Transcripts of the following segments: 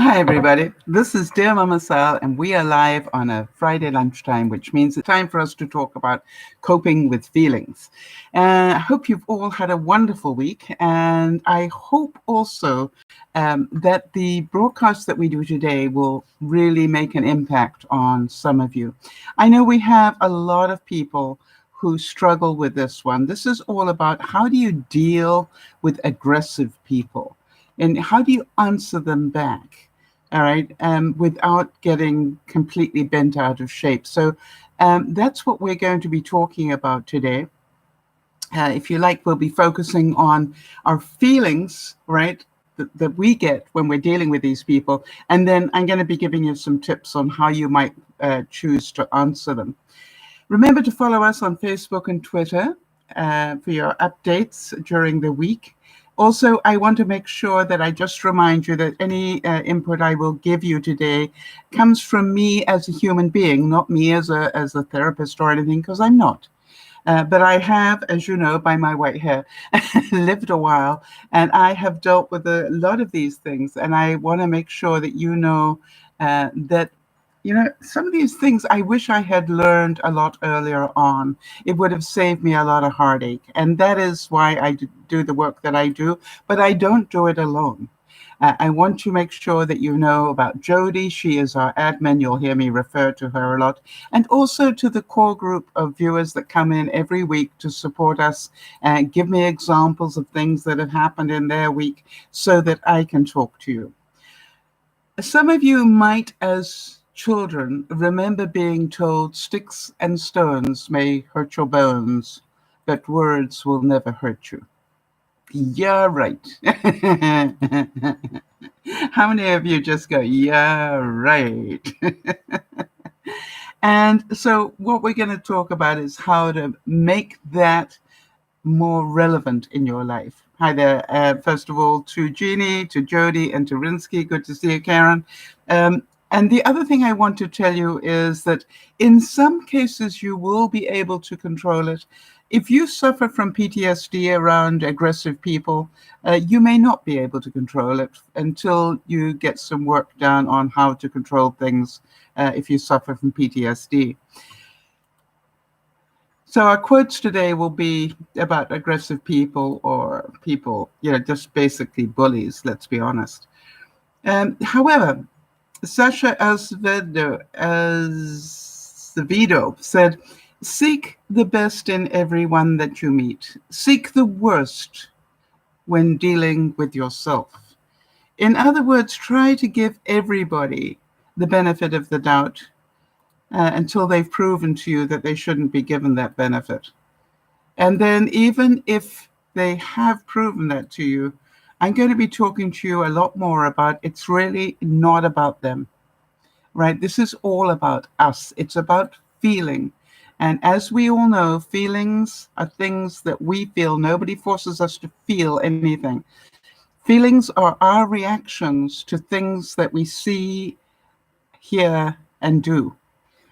hi, everybody. This is DearMamaSal, and we are live on a Friday lunchtime, which means it's time for us to talk about coping with feelings. I hope you've all had a wonderful week, and I hope also that the broadcast that we do today will really make an impact on some of you. I know we have a lot of people who struggle with this one. This is all about how do you deal with aggressive people? And how do you answer them back, all right, without getting completely bent out of shape? So that's what we're going to be talking about today. If you like, we'll be focusing on our feelings, right, that we get when we're dealing with these people. And then I'm going to be giving you some tips on how you might choose to answer them. Remember to follow us on Facebook and Twitter for your updates during the week. Also, I want to make sure that I just remind you that any input I will give you today comes from me as a human being, not me as a therapist or anything, because I'm not. But I have, as you know, by my white hair, lived a while, and I have dealt with a lot of these things. And I want to make sure that you know that some of these things I wish I had learned a lot earlier on. It would have saved me a lot of heartache. And that is why I do the work that I do, but I don't do it alone. I want to make sure that you know about Jody. She is our admin. You'll hear me refer to her a lot. And also to the core group of viewers that come in every week to support us and give me examples of things that have happened in their week so that I can talk to you. Some of you might, as children, remember being told sticks and stones may hurt your bones, but words will never hurt you. Yeah, right. How many of you just go, yeah, right? And so what we're going to talk about is how to make that more relevant in your life. Hi there. First of all, to Jeannie, to Jody, and to Rinsky. Good to see you, Karen. And the other thing I want to tell you is that in some cases, you will be able to control it. If you suffer from PTSD around aggressive people, you may not be able to control it until you get some work done on how to control things if you suffer from PTSD. So our quotes today will be about aggressive people or people, just basically bullies, let's be honest. However, Sasha Azevedo said, seek the best in everyone that you meet. Seek the worst when dealing with yourself. In other words, try to give everybody the benefit of the doubt until they've proven to you that they shouldn't be given that benefit. And then even if they have proven that to you, I'm going to be talking to you a lot more about it's really not about them, right? This is all about us. It's about feeling. And as we all know, feelings are things that we feel. Nobody forces us to feel anything. Feelings are our reactions to things that we see, hear, and do.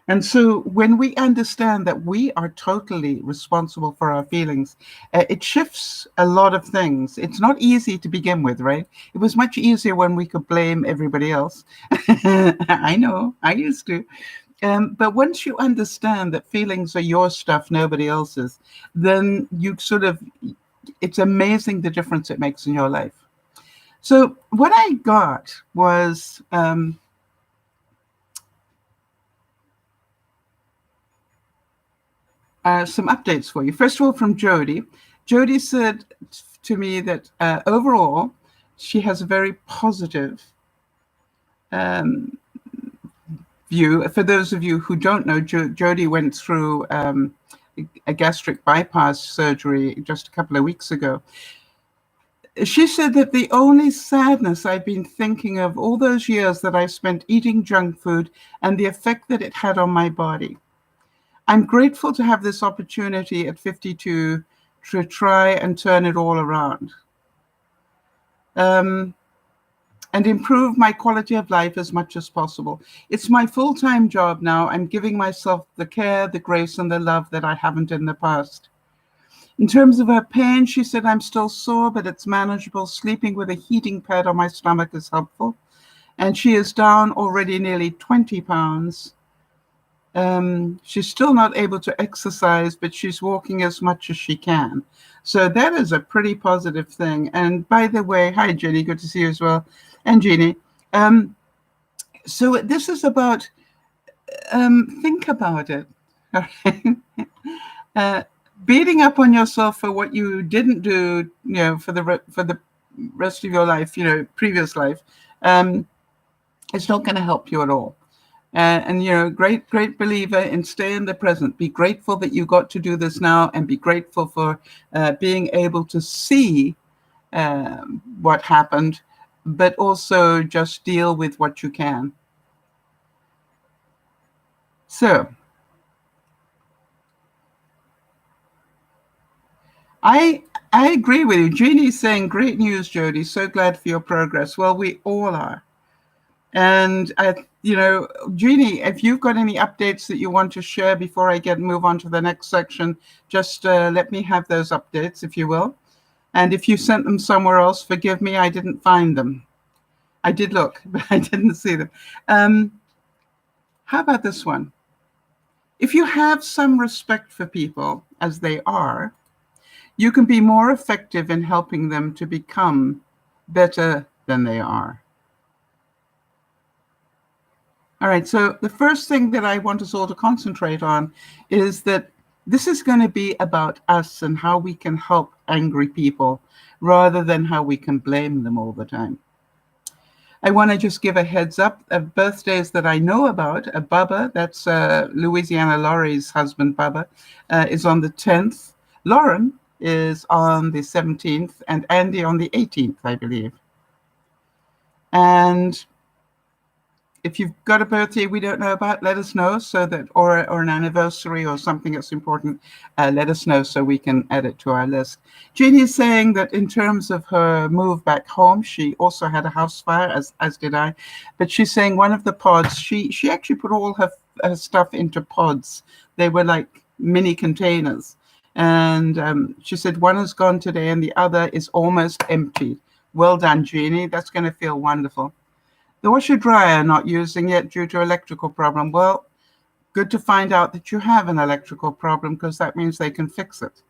And so when we understand that we are totally responsible for our feelings, it shifts a lot of things. It's not easy to begin with, right? It was much easier when we could blame everybody else. I know, I used to. But once you understand that feelings are your stuff, nobody else's, then it's amazing the difference it makes in your life. So what I got was some updates for you. First of all, from Jody. Jody said to me that overall, she has a very positive view. For those of you who don't know, Jody went through a gastric bypass surgery just a couple of weeks ago. She said that the only sadness I've been thinking of all those years that I spent eating junk food and the effect that it had on my body. I'm grateful to have this opportunity at 52 to try and turn it all around and improve my quality of life as much as possible. It's my full-time job now. I'm giving myself the care, the grace, and the love that I haven't in the past. In terms of her pain, she said, I'm still sore, but it's manageable. Sleeping with a heating pad on my stomach is helpful. and she is down already nearly 20 pounds. She's still not able to exercise, but she's walking as much as she can. So that is a pretty positive thing. And by the way, hi, Jenny. Good to see you as well. And Jeannie. So this is about, think about it. Beating up on yourself for what you didn't do, for the rest of your life, previous life, it's not going to help you at all. And great believer in stay in the present. Be grateful that you got to do this now, and be grateful for being able to see what happened, but also just deal with what you can. So I agree with you. Jeannie's saying, great news, Jody. So glad for your progress. Well, we all are. And, Jeannie, if you've got any updates that you want to share before I move on to the next section, just let me have those updates, if you will. And if you sent them somewhere else, forgive me, I didn't find them. I did look, but I didn't see them. How about this one? If you have some respect for people as they are, you can be more effective in helping them to become better than they are. All right, so the first thing that I want us all to concentrate on is that this is going to be about us and how we can help angry people rather than how we can blame them all the time. I want to just give a heads up of birthdays that I know about. Bubba, that's Louisiana Laurie's husband, Bubba, is on the 10th. Lauren is on the 17th, and Andy on the 18th, I believe. And if you've got a birthday we don't know about, let us know, so that, or an anniversary or something that's important, let us know so we can add it to our list. Jeannie is saying that in terms of her move back home, she also had a house fire, as did I. But she's saying one of the pods, she actually put all her stuff into pods. They were like mini containers. And she said one is gone today and the other is almost empty. Well done, Jeannie. That's going to feel wonderful. The washer dryer not using yet due to electrical problem. Well, good to find out that you have an electrical problem, because that means they can fix it.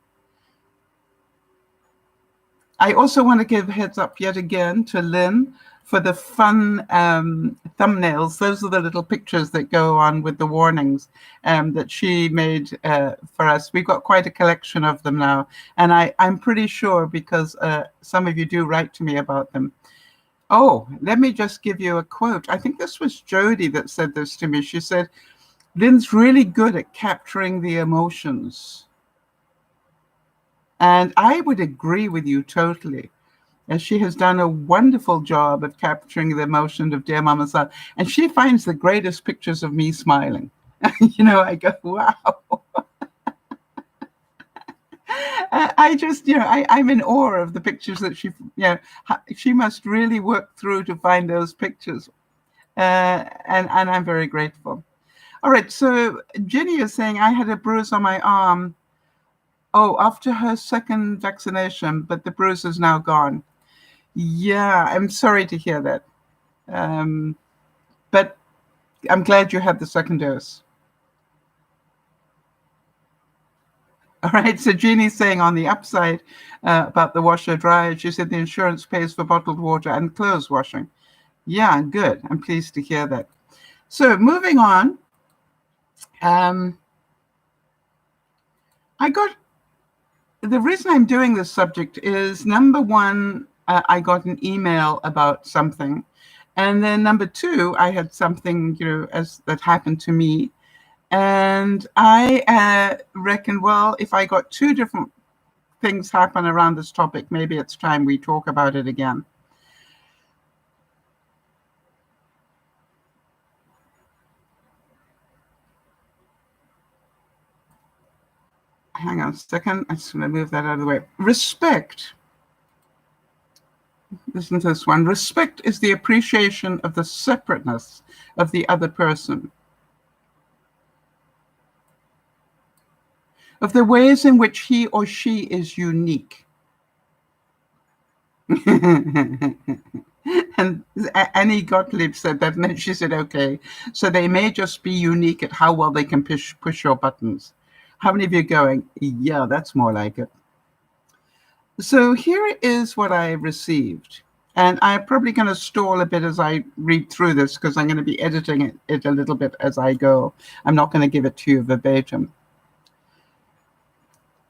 I also want to give a heads up yet again to Lynn for the fun thumbnails. Those are the little pictures that go on with the warnings that she made for us. We've got quite a collection of them now. And I'm pretty sure, because some of you do write to me about them. Oh, let me just give you a quote. I think this was Jody that said this to me. She said, Lynn's really good at capturing the emotions. And I would agree with you totally. And she has done a wonderful job of capturing the emotion of Dear Mama Sal. And she finds the greatest pictures of me smiling. I go, wow. I just, I'm in awe of the pictures that she must really work through to find those pictures. And I'm very grateful. All right, so Jenny is saying, I had a bruise on my arm. Oh, after her second vaccination, but the bruise is now gone. Yeah, I'm sorry to hear that. But I'm glad you had the second dose. All right, so Jeannie's saying on the upside about the washer dryer, she said the insurance pays for bottled water and clothes washing. Yeah, good. I'm pleased to hear that. So moving on, the reason I'm doing this subject is, number one, I got an email about something. And then number two, I had something, that happened to me. And I reckon, well, if I got two different things happen around this topic, maybe it's time we talk about it again. Hang on a second. I'm just going to move that out of the way. Respect. Listen to this one. Respect is the appreciation of the separateness of the other person, of the ways in which he or she is unique. And Annie Gottlieb said that, and then she said, okay, so they may just be unique at how well they can push your buttons. How many of you are going, yeah, that's more like it? So here is what I received. And I'm probably going to stall a bit as I read through this because I'm going to be editing it a little bit as I go. I'm not going to give it to you verbatim.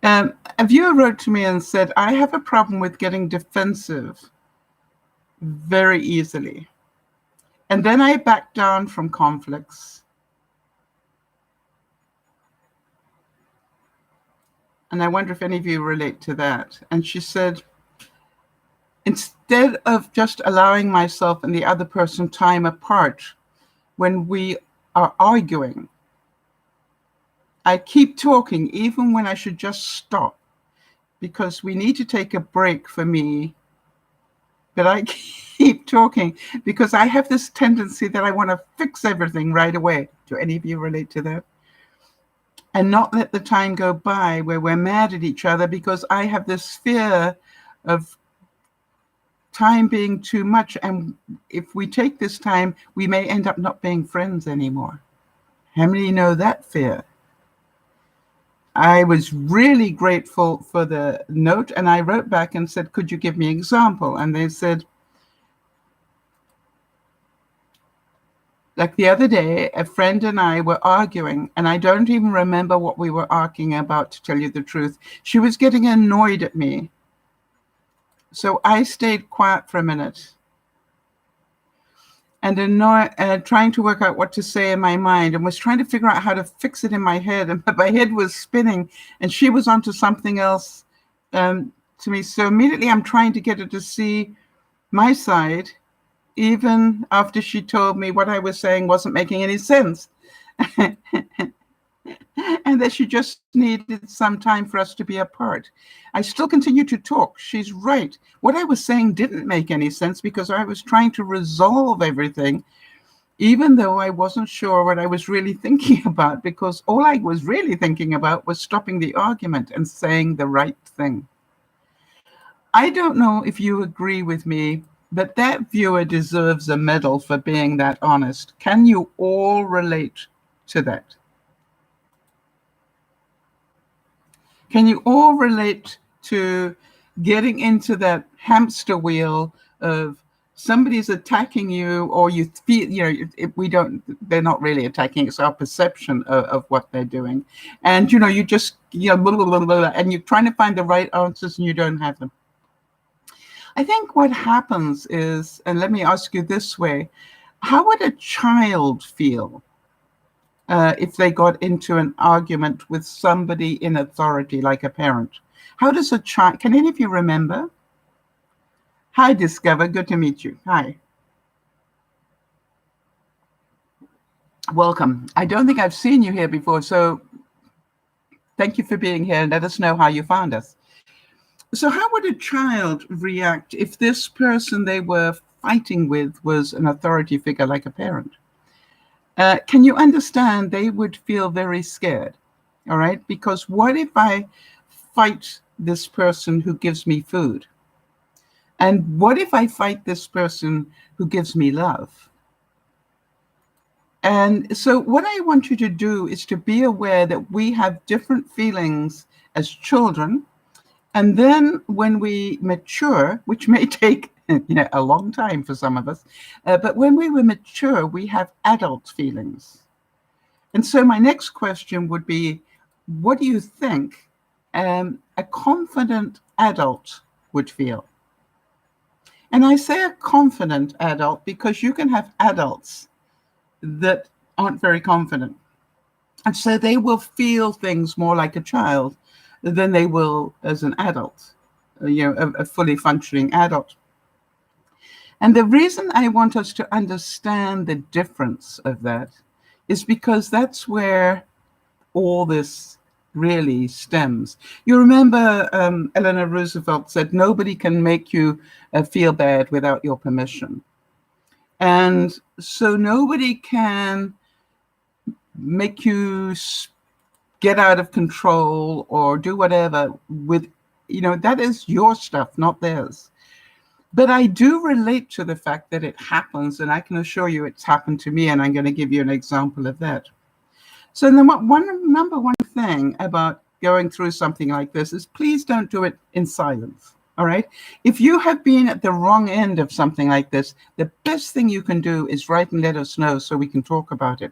A viewer wrote to me and said, I have a problem with getting defensive very easily. And then I back down from conflicts. And I wonder if any of you relate to that. And she said, instead of just allowing myself and the other person time apart when we are arguing, I keep talking even when I should just stop, because we need to take a break for me. But I keep talking because I have this tendency that I want to fix everything right away. Do any of you relate to that? And not let the time go by where we're mad at each other, because I have this fear of time being too much. And if we take this time, we may end up not being friends anymore. How many know that fear? I was really grateful for the note, and I wrote back and said, could you give me an example? And they said, like the other day, a friend and I were arguing, and I don't even remember what we were arguing about, to tell you the truth. She was getting annoyed at me. So I stayed quiet for a minute and trying to work out what to say in my mind, and was trying to figure out how to fix it in my head. And my head was spinning, and she was onto something else to me. So immediately I'm trying to get her to see my side, even after she told me what I was saying wasn't making any sense. And that she just needed some time for us to be apart. I still continue to talk. She's right. What I was saying didn't make any sense because I was trying to resolve everything, even though I wasn't sure what I was really thinking about, because all I was really thinking about was stopping the argument and saying the right thing. I don't know if you agree with me, but that viewer deserves a medal for being that honest. Can you all relate to that? Can you all relate to getting into that hamster wheel of somebody's attacking you, or you feel, they're not really attacking, it's our perception of what they're doing. And, you just, blah, blah, blah, blah, and you're trying to find the right answers and you don't have them. I think what happens is, and let me ask you this way, how would a child feel if they got into an argument with somebody in authority, like a parent? How does a child, can any of you remember? Hi, Discover, good to meet you. Hi. Welcome. I don't think I've seen you here before, so thank you for being here, and let us know how you found us. So how would a child react if this person they were fighting with was an authority figure like a parent? Can you understand they would feel very scared, all right? Because what if I fight this person who gives me food? And what if I fight this person who gives me love? And so what I want you to do is to be aware that we have different feelings as children. And then when we mature, which may take a long time for some of us, but when we were mature, we have adult feelings. And so my next question would be, what do you think a confident adult would feel? And I say a confident adult because you can have adults that aren't very confident. And so they will feel things more like a child than they will as an adult, a fully functioning adult. And the reason I want us to understand the difference of that is because that's where all this really stems. You remember Eleanor Roosevelt said, nobody can make you feel bad without your permission. And so nobody can make you get out of control or do whatever with, that is your stuff, not theirs. But I do relate to the fact that it happens, and I can assure you it's happened to me, and I'm going to give you an example of that. So the number one thing about going through something like this is please don't do it in silence. All right. If you have been at the wrong end of something like this, the best thing you can do is write and let us know so we can talk about it.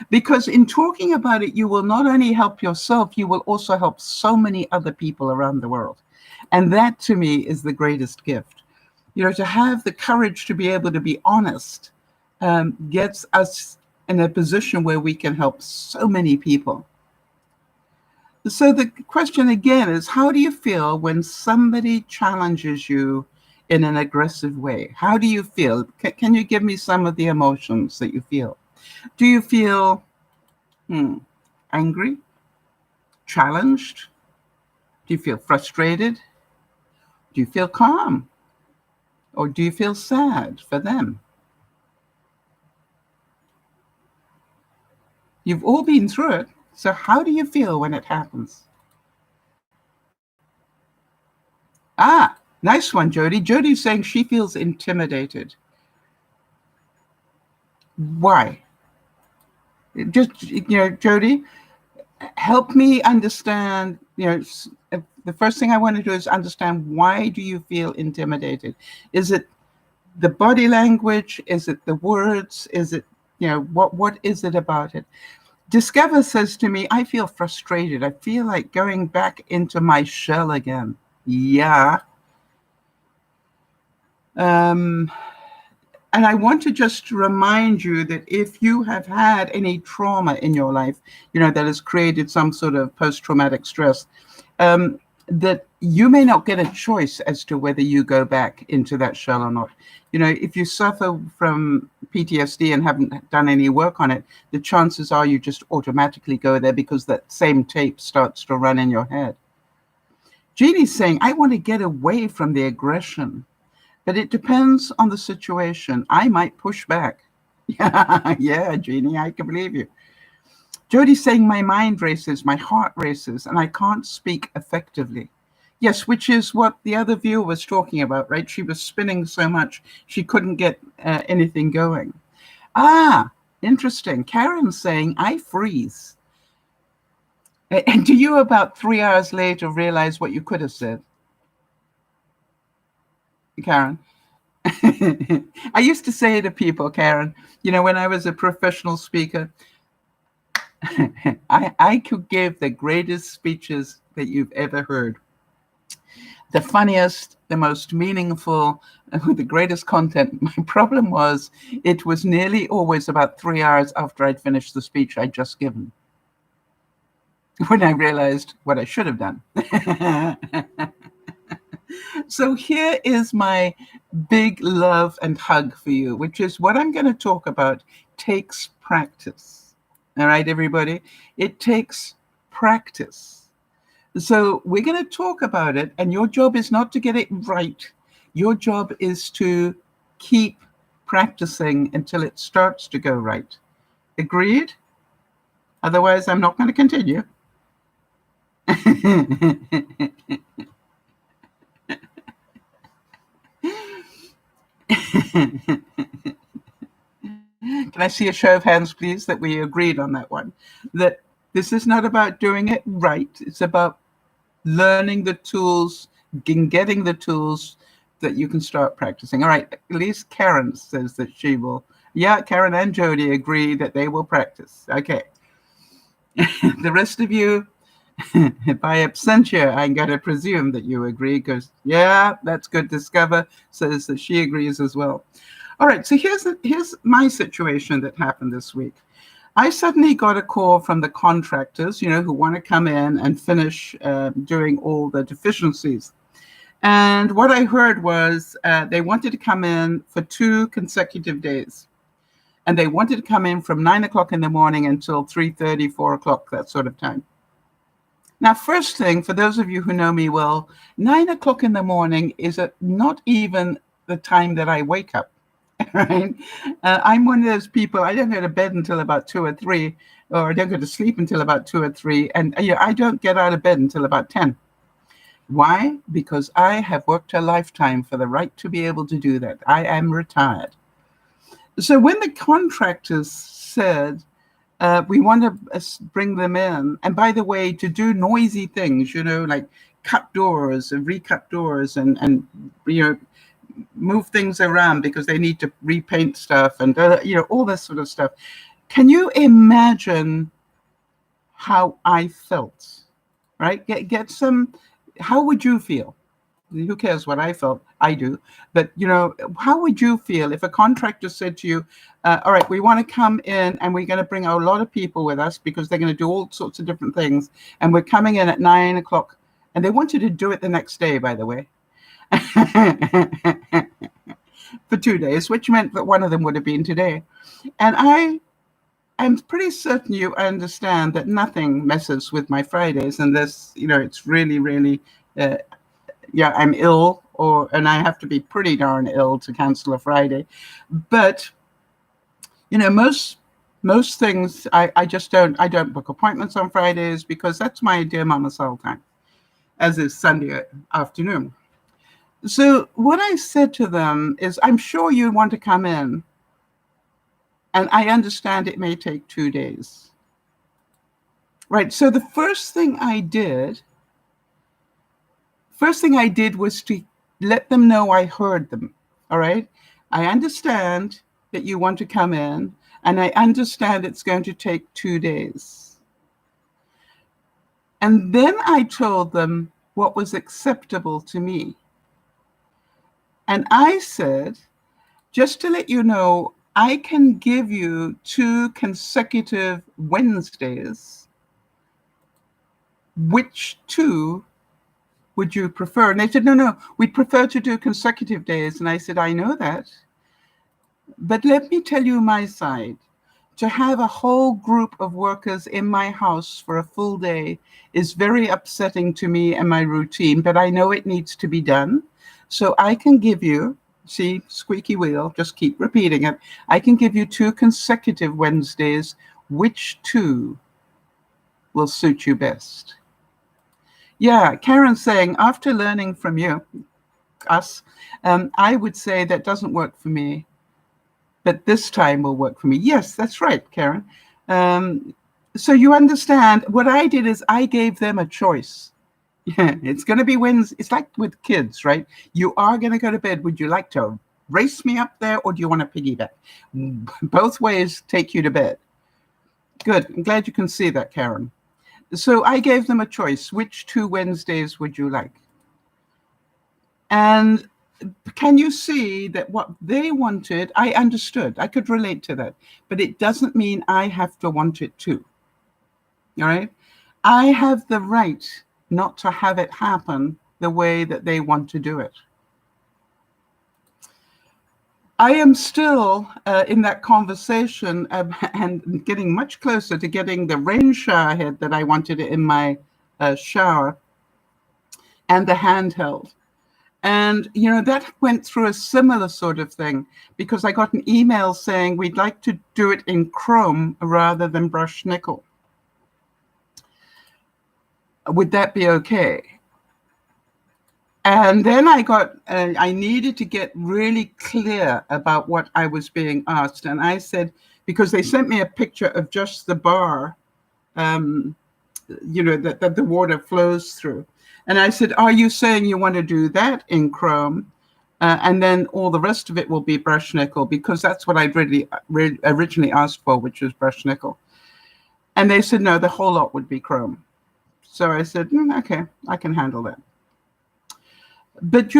Because in talking about it, you will not only help yourself, you will also help so many other people around the world. And that to me is the greatest gift. You know, to have the courage to be able to be honest gets us in a position where we can help so many people. So the question again is, how do you feel when somebody challenges you in an aggressive way? How do you feel? Can you give me some of the emotions that you feel? Do you feel angry, challenged? Do you feel frustrated? Do you feel calm? Or do you feel sad for them? You've all been through it. So how do you feel when it happens? Ah, nice one, Jody. Jody's saying she feels intimidated. Why? Just, Jody, help me understand, the first thing I want to do is understand, why do you feel intimidated? Is it the body language? Is it the words? Is it, what is it about it? Discover says to me, I feel frustrated. I feel like going back into my shell again. Yeah. And I want to just remind you that if you have had any trauma in your life, that has created some sort of post-traumatic stress, that you may not get a choice as to whether you go back into that shell or not. If you suffer from PTSD and haven't done any work on it, the chances are you just automatically go there because that same tape starts to run in your head. Jeannie's saying, I want to get away from the aggression, but it depends on the situation. I might push back. Yeah, Jeannie, I can believe you. Jody's saying, my mind races, my heart races, and I can't speak effectively. Yes, which is what the other viewer was talking about, right? She was spinning so much, she couldn't get anything going. Ah, interesting. Karen's saying, I freeze. And do you, about 3 hours later, realize what you could have said? Karen? I used to say to people, Karen, when I was a professional speaker, I could give the greatest speeches that you've ever heard. The funniest, the most meaningful, with the greatest content. My problem was it was nearly always about 3 hours after I'd finished the speech I'd just given, when I realized what I should have done. So here is my big love and hug for you, which is what I'm going to talk about takes practice. All right, everybody? It takes practice. So we're going to talk about it, and your job is not to get it right. Your job is to keep practicing until it starts to go right. Agreed? Otherwise, I'm not going to continue. Can I see a show of hands, please, that we agreed on that one? That this is not about doing it right. It's about learning the tools, getting the tools that you can start practicing. All right, at least Karen says that she will. Yeah, Karen and Jody agree that they will practice. Okay. The rest of you, by absentia, I'm going to presume that you agree, because, yeah, that's good. Discover says that she agrees as well. All right, so here's my situation that happened this week. I suddenly got a call from the contractors, who want to come in and finish doing all the deficiencies. And what I heard was they wanted to come in for 2 consecutive days. And they wanted to come in from 9 o'clock in the morning until 3:30, 4 o'clock, that sort of time. Now, first thing, for those of you who know me well, 9 o'clock in the morning is not even the time that I wake up. Right? I'm one of those people, I don't go to bed until about 2 or 3, or I don't go to sleep until about 2 or 3, and I don't get out of bed until about 10. Why? Because I have worked a lifetime for the right to be able to do that. I am retired. So when the contractors said, we want to bring them in, and by the way, to do noisy things, like cut doors and recut doors and move things around because they need to repaint stuff and all this sort of stuff. Can you imagine how I felt? Right? Get some. How would you feel? Who cares what I felt? I do. But, how would you feel if a contractor said to you, all right, we want to come in and we're going to bring a lot of people with us because they're going to do all sorts of different things. And we're coming in at 9 o'clock. And they want you to do it the next day, by the way, for 2 days, which meant that one of them would have been today. And I'm pretty certain you understand that nothing messes with my Fridays. And this, it's really, really... I'm ill, and I have to be pretty darn ill to cancel a Friday. But most things I just don't. I don't book appointments on Fridays because that's my Dear Mama Sal time, as is Sunday afternoon. So what I said to them is, I'm sure you want to come in, and I understand it may take 2 days. Right. So the first thing I did was to let them know I heard them. All right. I understand that you want to come in, and I understand it's going to take 2 days. And then I told them what was acceptable to me. And I said, just to let you know, I can give you 2 consecutive Wednesdays. Which 2 would you prefer? And they said, no, we'd prefer to do consecutive days. And I said, I know that. But let me tell you my side. To have a whole group of workers in my house for a full day is very upsetting to me and my routine, but I know it needs to be done. So I can give you, see, squeaky wheel, just keep repeating it. I can give you 2 consecutive Wednesdays. Which 2 will suit you best? Yeah, Karen's saying, after learning from us, I would say that doesn't work for me, but this time will work for me. Yes, that's right, Karen. So you understand, what I did is I gave them a choice. Yeah, it's going to be Wednesday. It's like with kids, right? You are going to go to bed. Would you like to race me up there, or do you want to piggyback? Both ways take you to bed. Good. I'm glad you can see that, Karen. So I gave them a choice. Which 2 Wednesdays would you like? And can you see that what they wanted, I understood. I could relate to that. But it doesn't mean I have to want it too. All right? I have the right not to have it happen the way that they want to do it. I am still in that conversation and getting much closer to getting the rain shower head that I wanted in my shower and the handheld. And, that went through a similar sort of thing because I got an email saying we'd like to do it in chrome rather than brushed nickel. Would that be okay? And then I needed to get really clear about what I was being asked. And I said, because they sent me a picture of just the bar, that the water flows through. And I said, are you saying you want to do that in chrome? And then all the rest of it will be brushed nickel, because that's what I originally asked for, which was brushed nickel. And they said, no, the whole lot would be chrome. So I said, okay, I can handle that. But,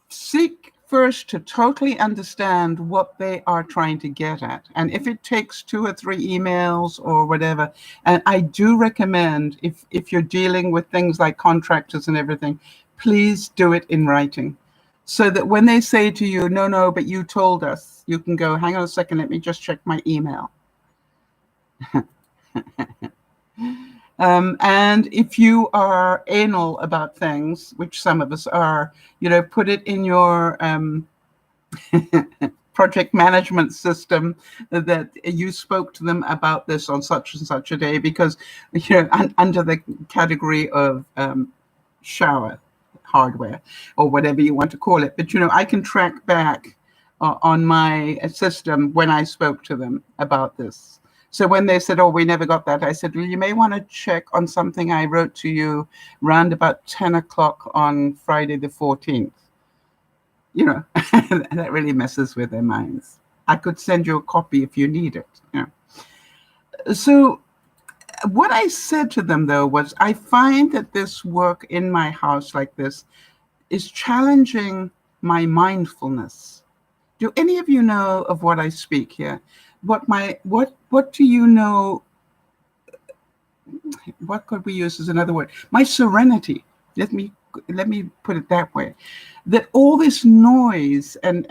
seek first to totally understand what they are trying to get at. And if it takes 2 or 3 emails or whatever, and I do recommend, if you're dealing with things like contractors and everything, please do it in writing. So that when they say to you, no, but you told us, you can go, hang on a second, let me just check my email. And if you are anal about things, which some of us are, put it in your project management system that you spoke to them about this on such and such a day, because, under the category of shower hardware or whatever you want to call it. But, I can track back on my system when I spoke to them about this. So when they said, oh, we never got that, I said, well, you may want to check on something I wrote to you round about 10 o'clock on Friday the 14th. That really messes with their minds. I could send you a copy if you need it. So what I said to them, though, was I find that this work in my house like this is challenging my mindfulness. Do any of you know of what I speak here? What do you know? What could we use as another word? My serenity. Let me put it that way. That all this noise and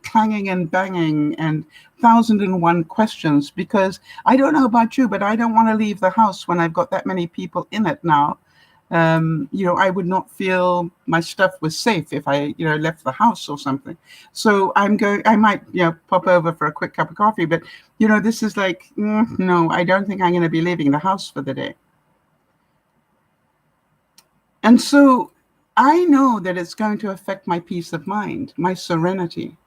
clanging and banging and 1,001 questions, because I don't know about you, but I don't want to leave the house when I've got that many people in it now. I would not feel my stuff was safe if I, left the house or something. So I might, pop over for a quick cup of coffee, but, this is like, no, I don't think I'm going to be leaving the house for the day. And so I know that it's going to affect my peace of mind, my serenity.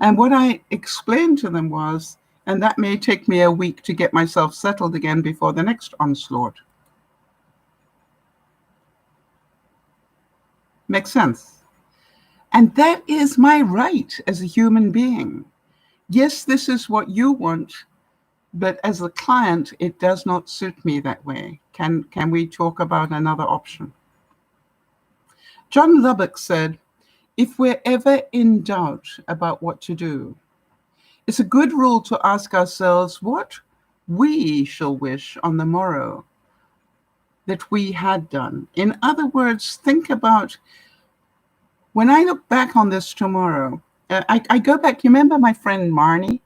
And what I explained to them was, and that may take me a week to get myself settled again before the next onslaught. Makes sense? And that is my right as a human being. Yes, this is what you want, but as a client, it does not suit me that way. Can we talk about another option? John Lubbock said, if we're ever in doubt about what to do, it's a good rule to ask ourselves what we shall wish on the morrow that we had done. In other words, think about, when I look back on this tomorrow, I go back, you remember my friend Marnie?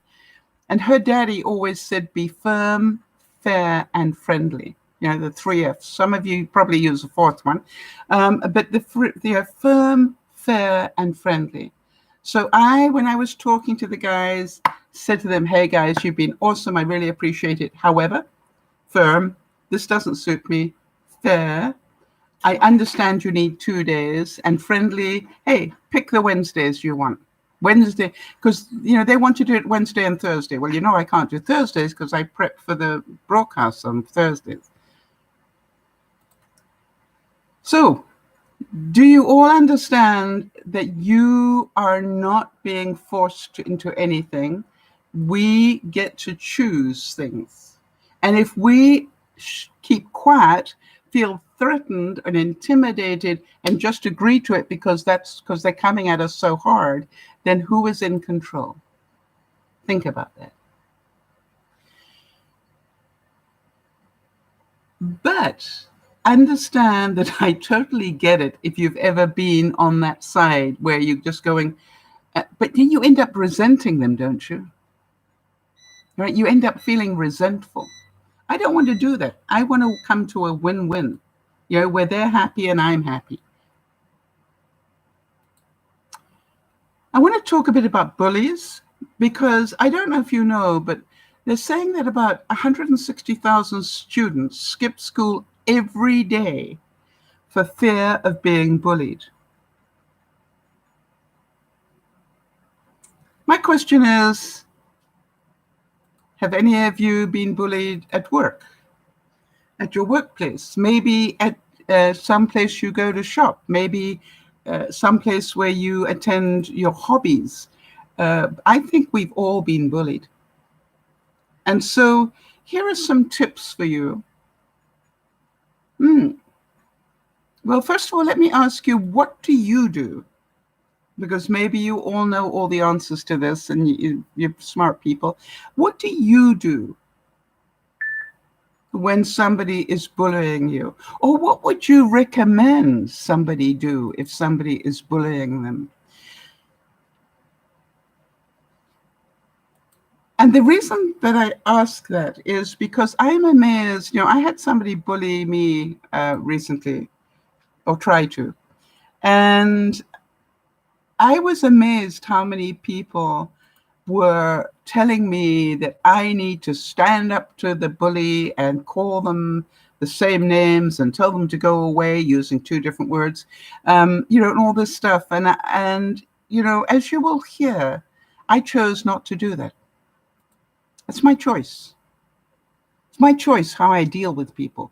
And her daddy always said, be firm, fair, and friendly. The 3 F's. Some of you probably use the 4th one. But they are firm, fair, and friendly. So when I was talking to the guys, said to them, hey guys, you've been awesome. I really appreciate it. However, firm, this doesn't suit me. Fair, I understand you need 2 days. And friendly, hey, pick the Wednesdays you want. Wednesday, because, they want you to do it Wednesday and Thursday. Well, I can't do Thursdays because I prep for the broadcast on Thursdays. So, do you all understand that you are not being forced into anything? We get to choose things. And if we keep quiet, feel threatened and intimidated and just agree to it because they're coming at us so hard, then who is in control? Think about that. But understand that I totally get it if you've ever been on that side where you're just going, but then you end up resenting them, don't you? Right? You end up feeling resentful. I don't want to do that. I want to come to a win-win, where they're happy and I'm happy. I want to talk a bit about bullies, because I don't know if you know, but they're saying that about 160,000 students skip school every day for fear of being bullied. My question is, have any of you been bullied at work, at your workplace, maybe at some place you go to shop, maybe someplace where you attend your hobbies? I think we've all been bullied. And so here are some tips for you. Well, first of all, let me ask you, what do you do? Because maybe you all know all the answers to this and you're smart people. What do you do when somebody is bullying you? Or what would you recommend somebody do if somebody is bullying them? And the reason that I ask that is because I'm amazed. I had somebody bully me recently, or try to. And I was amazed how many people were telling me that I need to stand up to the bully and call them the same names and tell them to go away using 2 different words, and all this stuff. And as you will hear, I chose not to do that. It's my choice. It's my choice how I deal with people.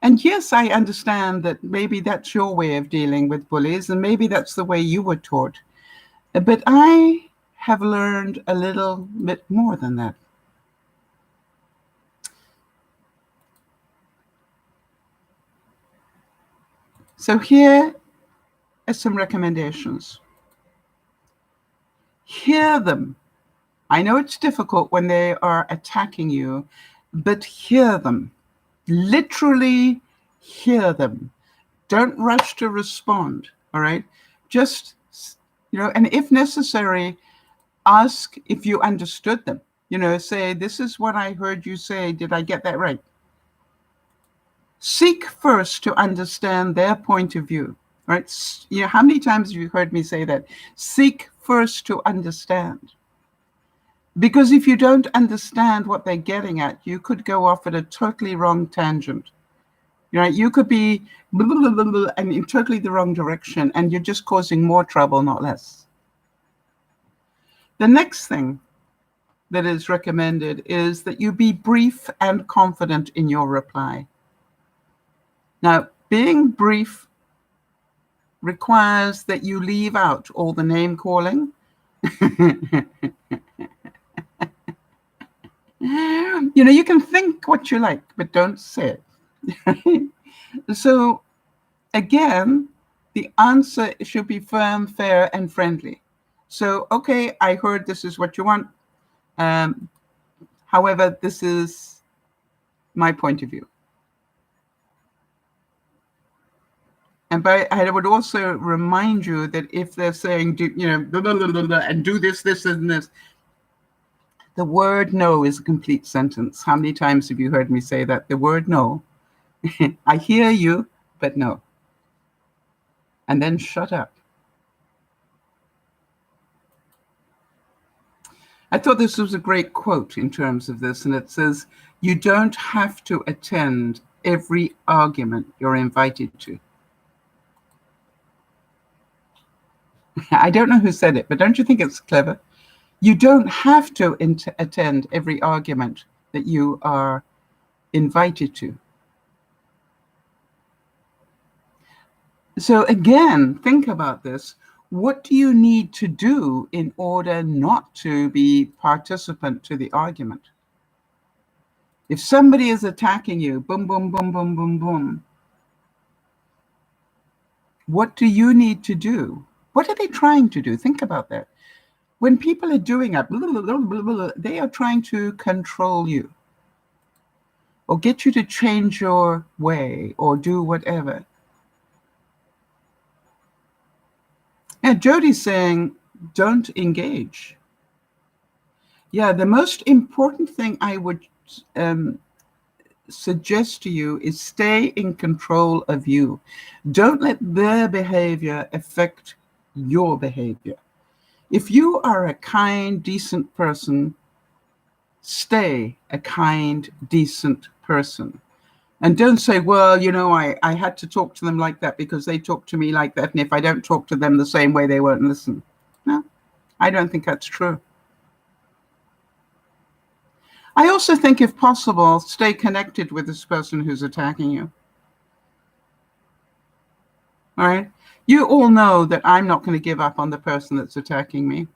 And yes, I understand that maybe that's your way of dealing with bullies, and maybe that's the way you were taught. But I have learned a little bit more than that. So here are some recommendations. Hear them. I know it's difficult when they are attacking you, but hear them. Literally hear them. Don't rush to respond, all right? Just, and if necessary, ask if you understood them. Say, this is what I heard you say. Did I get that right? Seek first to understand their point of view, right? How many times have you heard me say that? Seek first to understand. Because if you don't understand what they're getting at, you could go off at a totally wrong tangent. Right? You could be and in totally the wrong direction, and you're just causing more trouble, not less. The next thing that is recommended is that you be brief and confident in your reply. Now, being brief requires that you leave out all the name calling. You can think what you like, but don't say it. So, again, the answer should be firm, fair, and friendly. So, okay, I heard this is what you want. However, this is my point of view. And I would also remind you that if they're saying, and do this, this, and this, the word no is a complete sentence. How many times have you heard me say that? The word no. I hear you, but no. And then shut up. I thought this was a great quote in terms of this, and it says, you don't have to attend every argument you're invited to. I don't know who said it, but don't you think it's clever? You don't have to attend every argument that you are invited to. So again, think about this. What do you need to do in order not to be participant to the argument? If somebody is attacking you, boom, boom, boom, boom, boom, boom, what do you need to do? What are they trying to do? Think about that. When people are doing that, they are trying to control you or get you to change your way or do whatever. And Jody's saying, don't engage. Yeah, the most important thing I would suggest to you is stay in control of you. Don't let their behavior affect your behavior. If you are a kind, decent person, stay a kind, decent person. And don't say, well, I had to talk to them like that because they talked to me like that. And if I don't talk to them the same way, they won't listen. No, I don't think that's true. I also think, if possible, stay connected with this person who's attacking you. All right? You all know that I'm not going to give up on the person that's attacking me.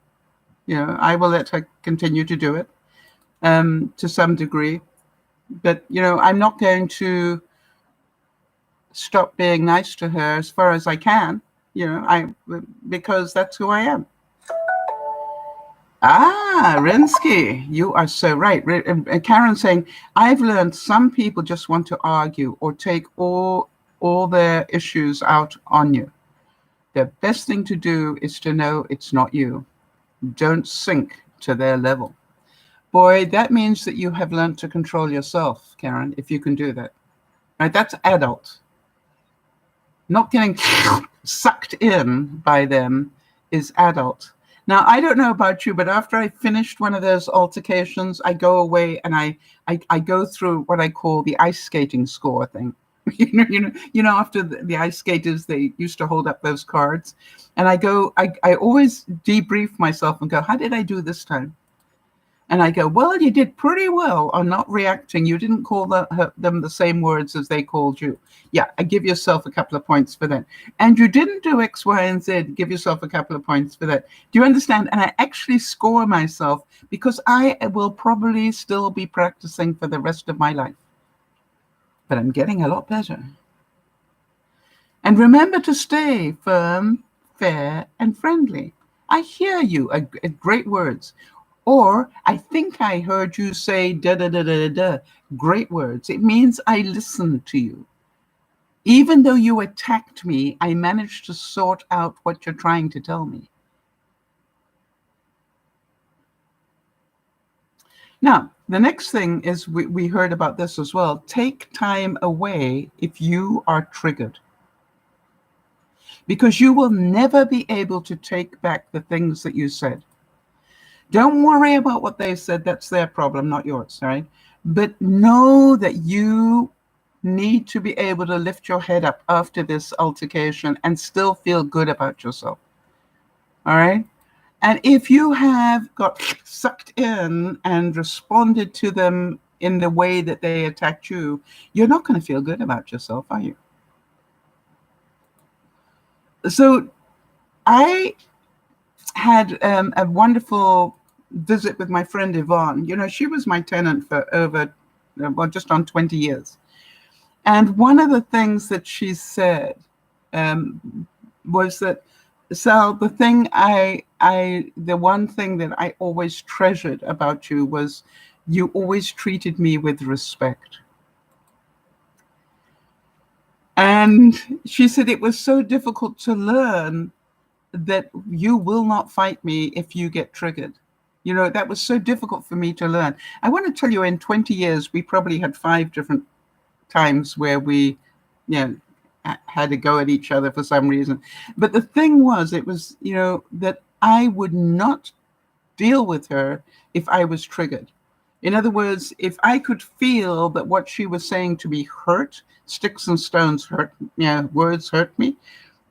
I will let her continue to do it to some degree. But, I'm not going to stop being nice to her as far as I can, because that's who I am. Rensky, you are so right. Karen saying, I've learned some people just want to argue or take all their issues out on you. The best thing to do is to know it's not you. Don't sink to their level. Boy, that means that you have learned to control yourself, Karen, if you can do that. Right? That's adult. Not getting sucked in by them is adult. Now, I don't know about you, but after I finished one of those altercations, I go away and I go through what I call the ice skating score thing. After the ice skaters, they used to hold up those cards. And I always debrief myself and go, how did I do this time? And I go, well, you did pretty well on not reacting. You didn't call them the same words as they called you. Yeah, I give yourself a couple of points for that. And you didn't do X, Y, and Z. Give yourself a couple of points for that. Do you understand? And I actually score myself because I will probably still be practicing for the rest of my life. But I'm getting a lot better. And remember to stay firm, fair, and friendly. I hear you, great words. Or I think I heard you say da da da da da. Great words. It means I listened to you. Even though you attacked me, I managed to sort out what you're trying to tell me. Now, the next thing is we heard about this as well. Take time away if you are triggered. Because you will never be able to take back the things that you said. Don't worry about what they said. That's their problem, not yours, right? But know that you need to be able to lift your head up after this altercation and still feel good about yourself. All right? And if you have got sucked in and responded to them in the way that they attacked you, you're not going to feel good about yourself, are you? So I had a wonderful visit with my friend Yvonne. She was my tenant for over, just on 20 years. And one of the things that she said was that, Sal, the one thing that I always treasured about you was you always treated me with respect. And she said it was so difficult to learn that you will not fight me if you get triggered. That was so difficult for me to learn. I want to tell you, in 20 years, we probably had 5 different times where we, had to go at each other for some reason. But the thing was, it was, that I would not deal with her if I was triggered. In other words, if I could feel that what she was saying to me hurt, sticks and stones hurt, words hurt me,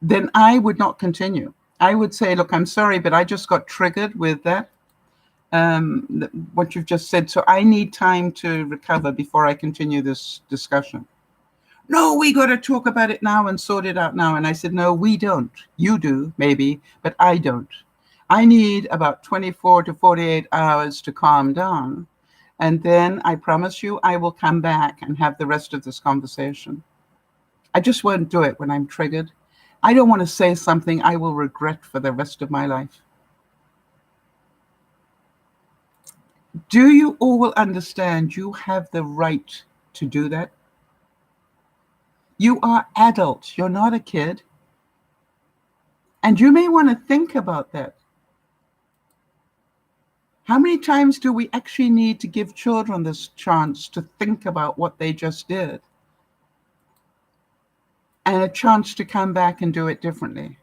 then I would not continue. I would say, look, I'm sorry, but I just got triggered with that, what you've just said. So I need time to recover before I continue this discussion. No, we got to talk about it now and sort it out now. And I said, no, we don't. You do, maybe, but I don't. I need about 24 to 48 hours to calm down. And then I promise you, I will come back and have the rest of this conversation. I just won't do it when I'm triggered. I don't want to say something I will regret for the rest of my life. Do you all understand you have the right to do that? You are adults. You're not a kid. And you may want to think about that. How many times do we actually need to give children this chance to think about what they just did? And a chance to come back and do it differently?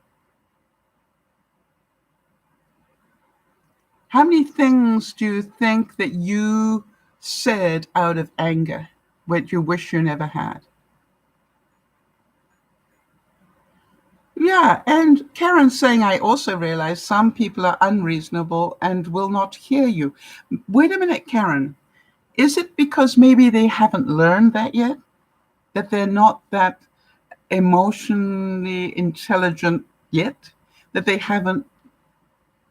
How many things do you think that you said out of anger, which you wish you never had? Yeah, and Karen's saying, I also realize some people are unreasonable and will not hear you. Wait a minute, Karen. Is it because maybe they haven't learned that yet? That they're not that emotionally intelligent yet? That they haven't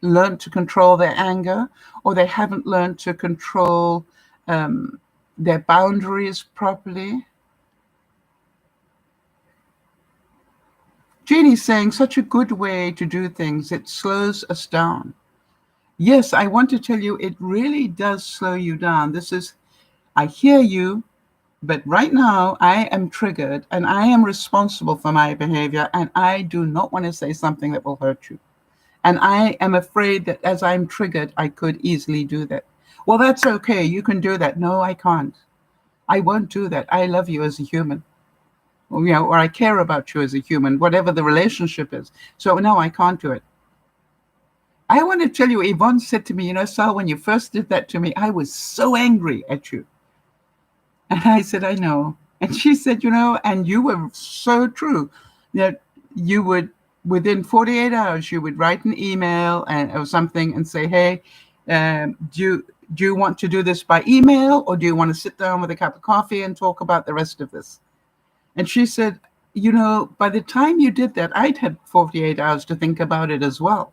learned to control their anger, or they haven't learned to control their boundaries properly? Jeannie's saying, such a good way to do things. It slows us down. Yes, I want to tell you, it really does slow you down. I hear you, but right now I am triggered and I am responsible for my behavior, and I do not want to say something that will hurt you. And I am afraid that as I'm triggered, I could easily do that. Well, that's okay. You can do that. No, I can't. I won't do that. I love you as a human. Or I care about you as a human, whatever the relationship is. So no, I can't do it. I want to tell you, Yvonne said to me, Sal, when you first did that to me, I was so angry at you. And I said, I know. And she said, and you were so true that you would, within 48 hours, you would write an email or something and say, hey, do you want to do this by email, or do you want to sit down with a cup of coffee and talk about the rest of this? And she said, by the time you did that, I'd had 48 hours to think about it as well.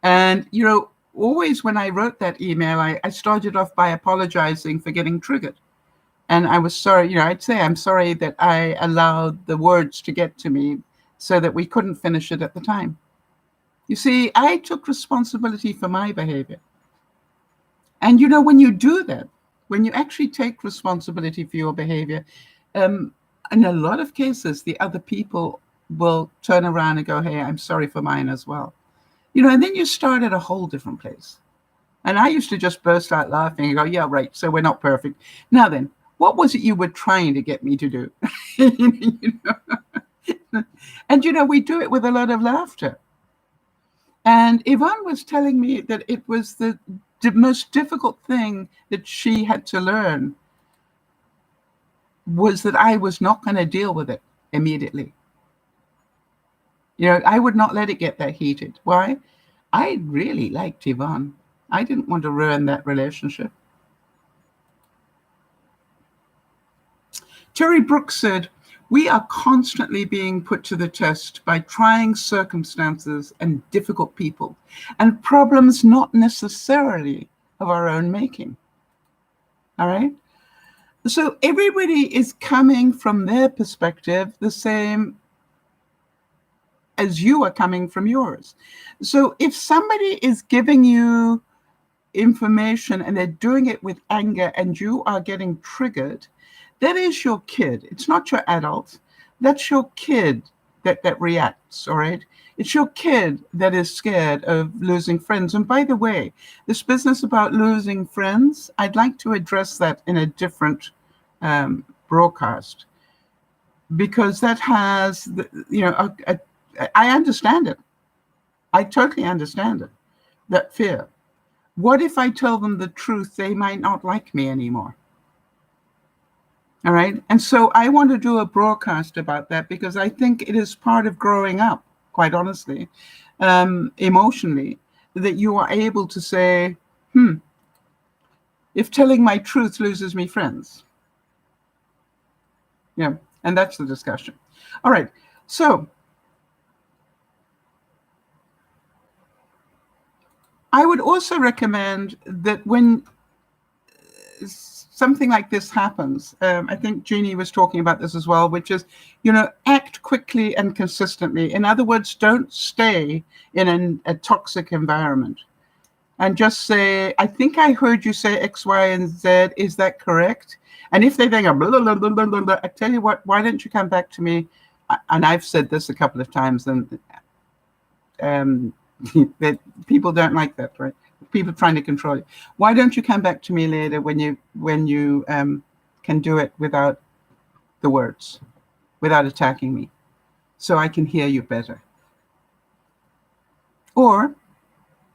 And, always when I wrote that email, I started off by apologizing for getting triggered. And I was sorry, I'd say I'm sorry that I allowed the words to get to me so that we couldn't finish it at the time. You see, I took responsibility for my behavior. And, when you do that, when you actually take responsibility for your behavior, in a lot of cases, the other people will turn around and go, hey, I'm sorry for mine as well. And then you start at a whole different place. And I used to just burst out laughing and go, yeah, right. So we're not perfect. Now then, what was it you were trying to get me to do? And, we do it with a lot of laughter. And Yvonne was telling me that it was the most difficult thing that she had to learn was that I was not going to deal with it immediately. I would not let it get that heated. Why? I really liked Yvonne. I didn't want to ruin that relationship. Terry Brooks said, we are constantly being put to the test by trying circumstances and difficult people and problems not necessarily of our own making. All right? So everybody is coming from their perspective the same as you are coming from yours. So if somebody is giving you information and they're doing it with anger and you are getting triggered, that is your kid. It's not your adult. That's your kid that reacts, all right? It's your kid that is scared of losing friends. And by the way, this business about losing friends, I'd like to address that in a different broadcast, because that has, I understand it. I totally understand it, that fear. What if I tell them the truth? They might not like me anymore. All right. And so I want to do a broadcast about that because I think it is part of growing up, quite honestly, emotionally, that you are able to say, if telling my truth loses me friends. Yeah. And that's the discussion. All right. So I would also recommend that when something like this happens, I think Jeannie was talking about this as well, which is, act quickly and consistently. In other words, don't stay in a toxic environment and just say, I think I heard you say X, Y, and Z. Is that correct? And if they think, blah, blah, blah, blah, blah, blah, I tell you what, why don't you come back to me? And I've said this a couple of times, and that people don't like that, right? People trying to control you. Why don't you come back to me later when you can do it without the words, without attacking me, so I can hear you better? Or,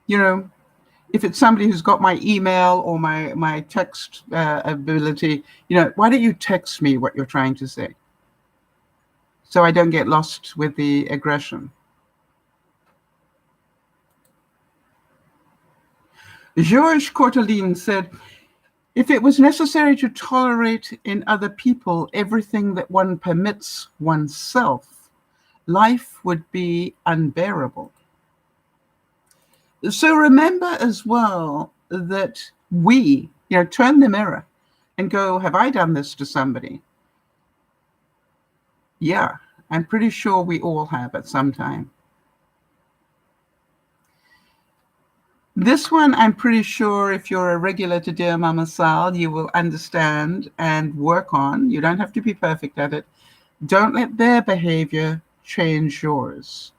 if it's somebody who's got my email or my text ability, why don't you text me what you're trying to say, so I don't get lost with the aggression? Georges Courteline said, if it was necessary to tolerate in other people everything that one permits oneself, life would be unbearable. So remember as well that we, turn the mirror and go, have I done this to somebody? Yeah, I'm pretty sure we all have at some time. This one, I'm pretty sure if you're a regular to Dear Mama Sal, you will understand and work on. You don't have to be perfect at it. Don't let their behavior change yours.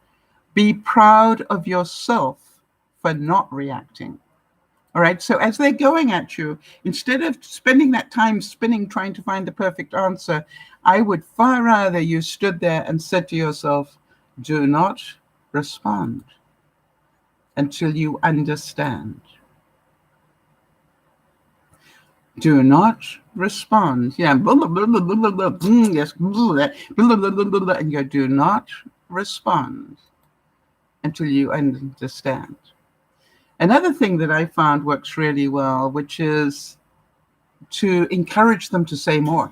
Be proud of yourself for not reacting. All right. So as they're going at you, instead of spending that time spinning, trying to find the perfect answer, I would far rather you stood there and said to yourself, do not respond. until you understand. Do not respond. Yeah, blah, blah, blah, blah, blah, blah, blah, yes, blah, blah, blah, blah, blah, blah, and you do not respond until you understand. Another thing that I found works really well, which is to encourage them to say more.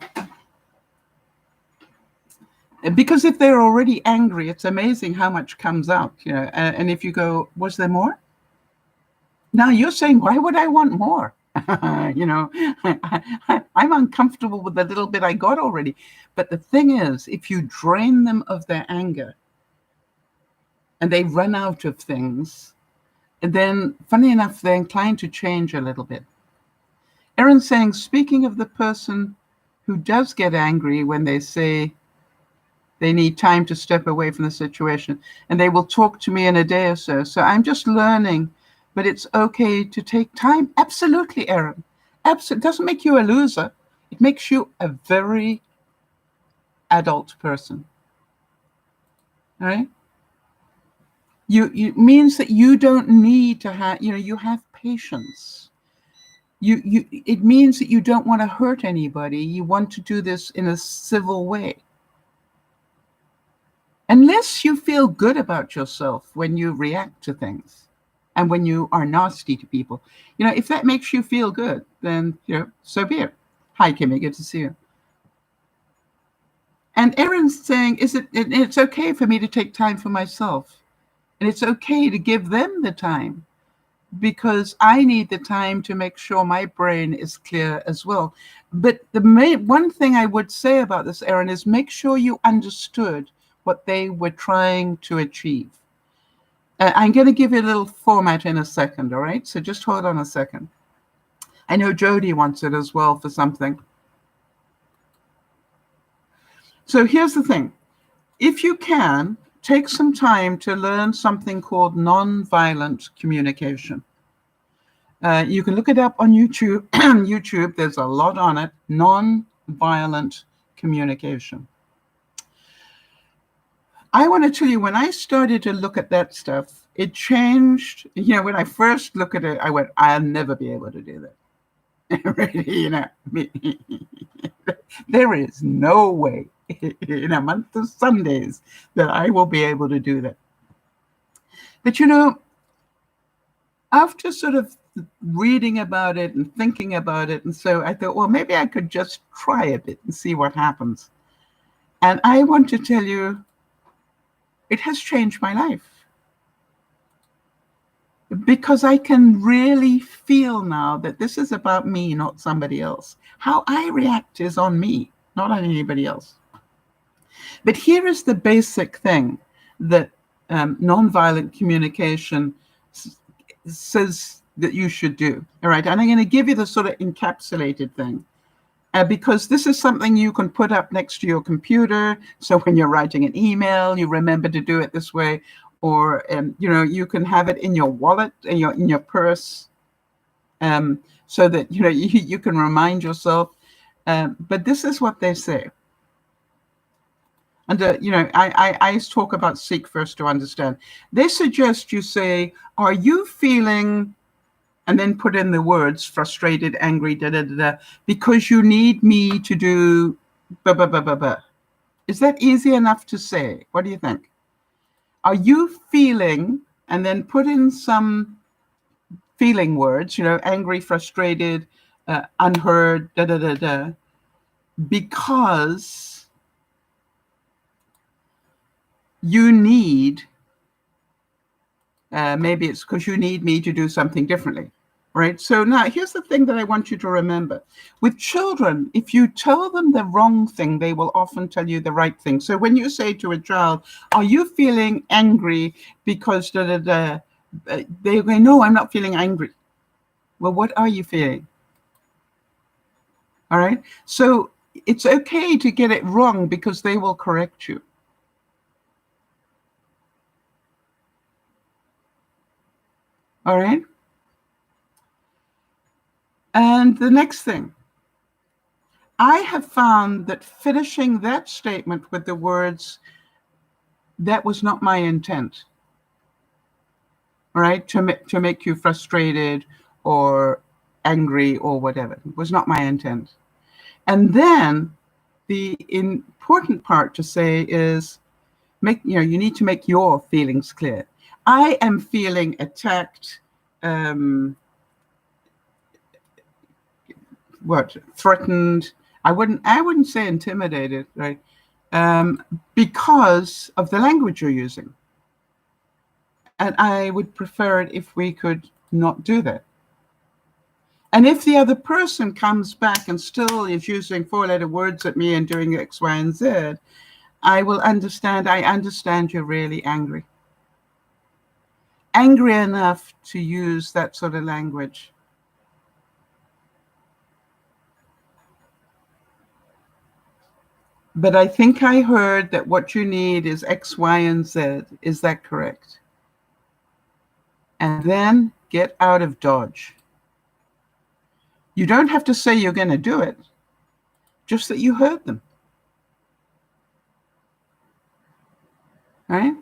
Because if they're already angry, it's amazing how much comes out, and if you go, was there more? Now you're saying, why would I want more? I'm uncomfortable with the little bit I got already. But the thing is, if you drain them of their anger and they run out of things, then funny enough, they're inclined to change a little bit. Erin's saying, speaking of the person who does get angry when they say they need time to step away from the situation, and they will talk to me in a day or so. So I'm just learning, but it's okay to take time. Absolutely, Erin. Absolutely. It doesn't make you a loser. It makes you a very adult person. All right? You means that you don't need to have, you have patience. It means that you don't want to hurt anybody. You want to do this in a civil way. Unless you feel good about yourself when you react to things and when you are nasty to people. If that makes you feel good, then, so be it. Hi, Kimmy, good to see you. And Erin's saying, it's okay for me to take time for myself. And it's okay to give them the time, because I need the time to make sure my brain is clear as well. But the one thing I would say about this, Erin, is make sure you understood what they were trying to achieve. I'm going to give you a little format in a second, all right? So just hold on a second. I know Jody wants it as well for something. So here's the thing. If you can, take some time to learn something called nonviolent communication. You can look it up on YouTube. YouTube, there's a lot on it. Nonviolent communication. I want to tell you, when I started to look at that stuff, it changed. When I first looked at it, I went, I'll never be able to do that. There is no way in a month of Sundays that I will be able to do that. But after sort of reading about it and thinking about it, and so I thought, well, maybe I could just try a bit and see what happens. And I want to tell you, it has changed my life, because I can really feel now that this is about me, not somebody else. How I react is on me, not on anybody else. But here is the basic thing that nonviolent communication says that you should do. All right. And I'm going to give you the sort of encapsulated thing. Because this is something you can put up next to your computer. So when you're writing an email, you remember to do it this way. Or, you can have it in your wallet, in your purse, so that, you can remind yourself. But this is what they say. And, I talk about seek first to understand. They suggest you say, are you feeling... and then put in the words, frustrated, angry, because you need me to do blah, blah, blah, blah, blah. Is that easy enough to say? What do you think? Are you feeling, and then put in some feeling words, angry, frustrated, unheard, because you need... maybe it's because you need me to do something differently, right? So now here's the thing that I want you to remember. With children, if you tell them the wrong thing, they will often tell you the right thing. So when you say to a child, are you feeling angry because they go, no, I'm not feeling angry. Well, what are you feeling? All right. So it's okay to get it wrong, because they will correct you. All right. And the next thing, I have found that finishing that statement with the words, that was not my intent, right? To make you frustrated or angry or whatever. It was not my intent. And then the important part to say is you need to make your feelings clear. I am feeling attacked, threatened. I wouldn't say intimidated, right? Because of the language you're using. And I would prefer it if we could not do that. And if the other person comes back and still is using 4-letter words at me and doing X, Y, and Z, I will understand. I understand you're really angry. Angry enough to use that sort of language. But I think I heard that what you need is X, Y, and Z. Is that correct? And then get out of Dodge. You don't have to say you're going to do it, just that you heard them. Right?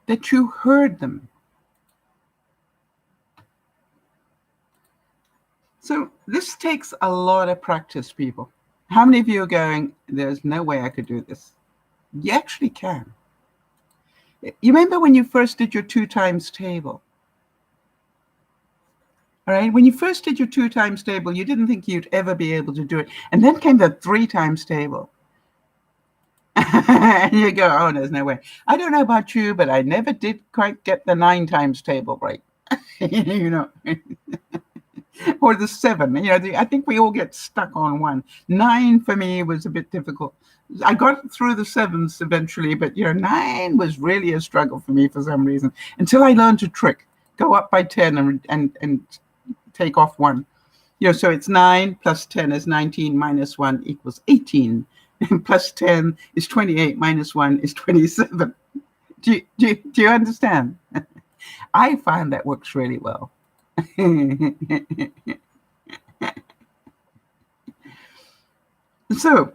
That you heard them. So this takes a lot of practice, people. How many of you are going, there's no way I could do this? You actually can. You remember when you first did your 2 times table? All right, when you first did your 2 times table, you didn't think you'd ever be able to do it. And then came the 3 times table. And you go, oh, there's no way. I don't know about you, but I never did quite get the 9 times table right. You know, or the 7. You know, I think we all get stuck on 1. 9 for me was a bit difficult. I got through the 7s eventually, but 9 was really a struggle for me for some reason, until I learned a trick: go up by 10 and take off 1. So it's 9 plus 10 is 19 minus 1 equals 18. And plus 10 is 28 minus 1 is 27. Do you understand? I find that works really well. So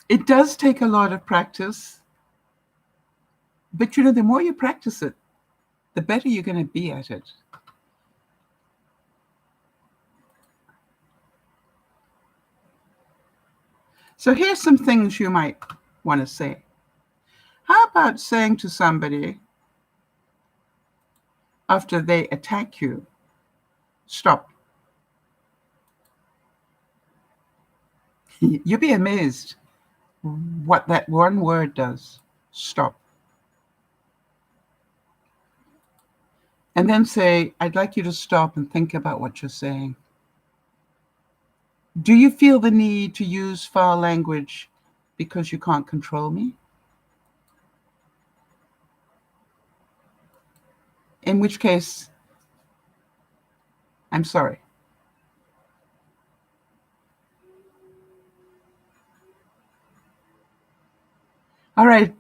it does take a lot of practice, but the more you practice it, the better you're going to be at it. So here's some things you might want to say. How about saying to somebody after they attack you, stop? You'll be amazed what that one word does. Stop. And then say, I'd like you to stop and think about what you're saying. Do you feel the need to use foul language because you can't control me? In which case, I'm sorry. All right.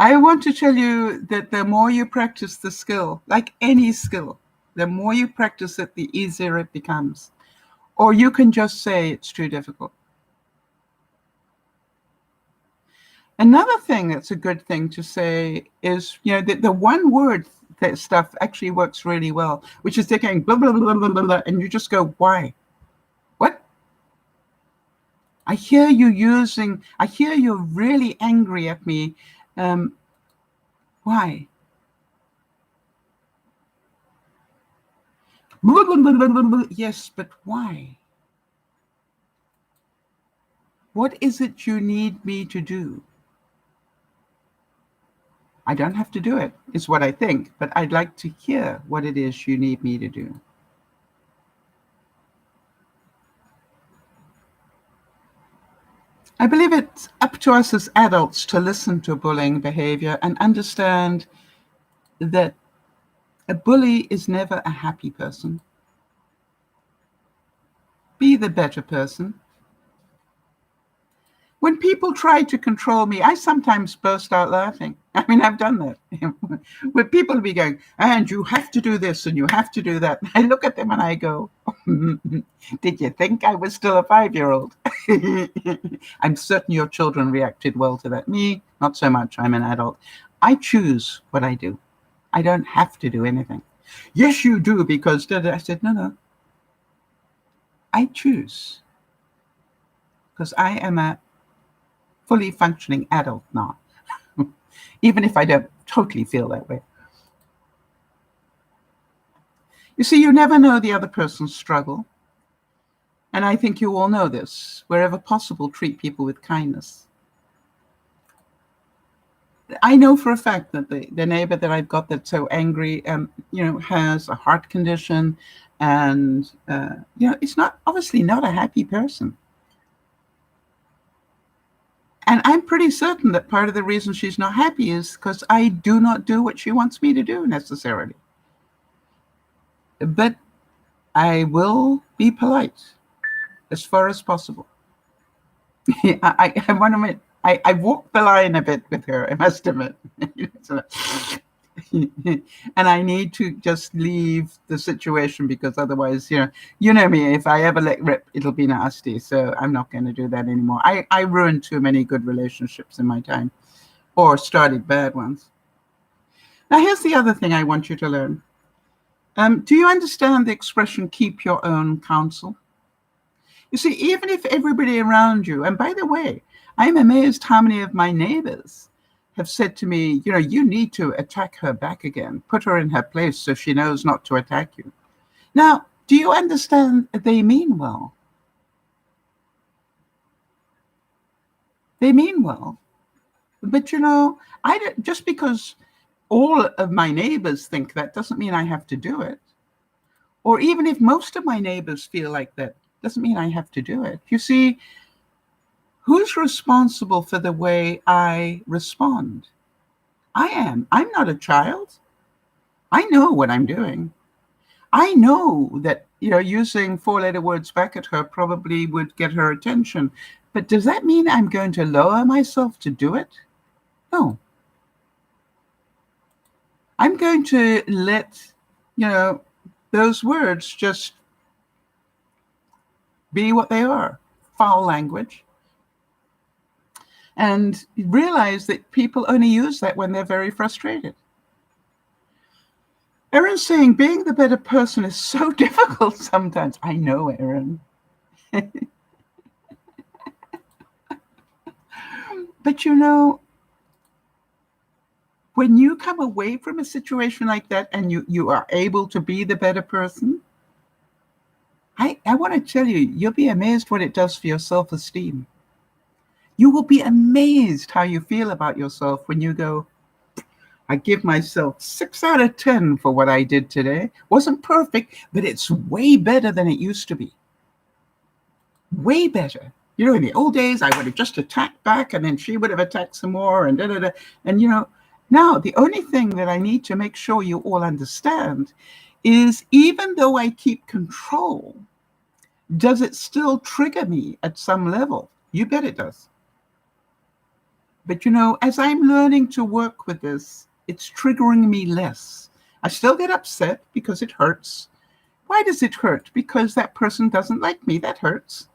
I want to tell you that the more you practice the skill, like any skill, the more you practice it, the easier it becomes. Or you can just say it's too difficult. Another thing that's a good thing to say is, the one word that stuff actually works really well, which is they're going blah, blah, blah, blah, blah, blah, and you just go, why? What? I hear you're really angry at me. Why? Blah, blah, blah, blah, blah. Yes, but why? What is it you need me to do? I don't have to do it, is what I think, but I'd like to hear what it is you need me to do. I believe it's up to us as adults to listen to bullying behavior and understand that a bully is never a happy person. Be the better person. When people try to control me, I sometimes burst out laughing. I mean, I've done that. Where people will be going, and you have to do this and you have to do that. I look at them and I go, did you think I was still a 5-year-old? I'm certain your children reacted well to that. Me, not so much. I'm an adult. I choose what I do. I don't have to do anything. Yes, you do, because I said, no. I choose, because I am a fully functioning adult now, even if I don't totally feel that way. You see, you never know the other person's struggle. And I think you all know this. Wherever possible, treat people with kindness. I know for a fact that the neighbor that I've got that's so angry, has a heart condition, and it's not obviously not a happy person. And I'm pretty certain that part of the reason she's not happy is because I do not do what she wants me to do necessarily. But I will be polite as far as possible. I want to admit, I walked the line a bit with her, I must admit. And I need to just leave the situation, because otherwise, you know me, if I ever let rip, it'll be nasty. So I'm not going to do that anymore. I ruined too many good relationships in my time, or started bad ones. Now, here's the other thing I want you to learn. Do you understand the expression, keep your own counsel? You see, even if everybody around you, and by the way, I'm amazed how many of my neighbors have said to me, you need to attack her back again, put her in her place so she knows not to attack you. Now, do you understand they mean well? They mean well. But, just because all of my neighbors think that doesn't mean I have to do it. Or even if most of my neighbors feel like that, doesn't mean I have to do it. You see, who's responsible for the way I respond? I am. I'm not a child. I know what I'm doing. I know that, using 4-letter words back at her probably would get her attention. But does that mean I'm going to lower myself to do it? No. I'm going to let, those words just be what they are, foul language. And realize that people only use that when they're very frustrated. Erin's saying being the better person is so difficult sometimes. I know, Erin. But when you come away from a situation like that and you are able to be the better person, I want to tell you, you'll be amazed what it does for your self-esteem. You will be amazed how you feel about yourself when you go, I give myself 6 out of 10 for what I did today. Wasn't perfect, but it's way better than it used to be. Way better. In the old days, I would have just attacked back, and then she would have attacked some more, and da-da-da. And, now the only thing that I need to make sure you all understand is, even though I keep control, does it still trigger me at some level? You bet it does. But, as I'm learning to work with this, it's triggering me less. I still get upset because it hurts. Why does it hurt? Because that person doesn't like me. That hurts.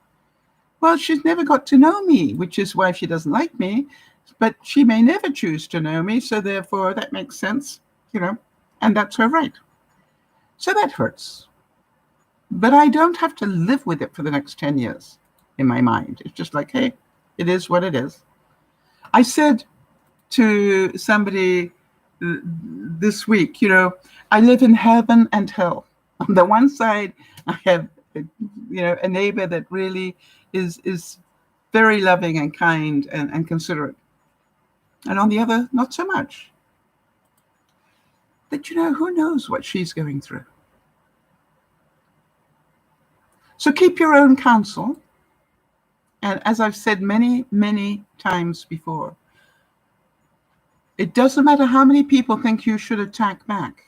Well, she's never got to know me, which is why she doesn't like me. But she may never choose to know me, so therefore that makes sense, and that's her right. So that hurts. But I don't have to live with it for the next 10 years in my mind. It's just like, hey, it is what it is. I said to somebody this week, I live in heaven and hell. On the one side, I have, a neighbor that really is very loving and kind and considerate. And on the other, not so much. But, who knows what she's going through? So keep your own counsel. And as I've said many, many times before, it doesn't matter how many people think you should attack back.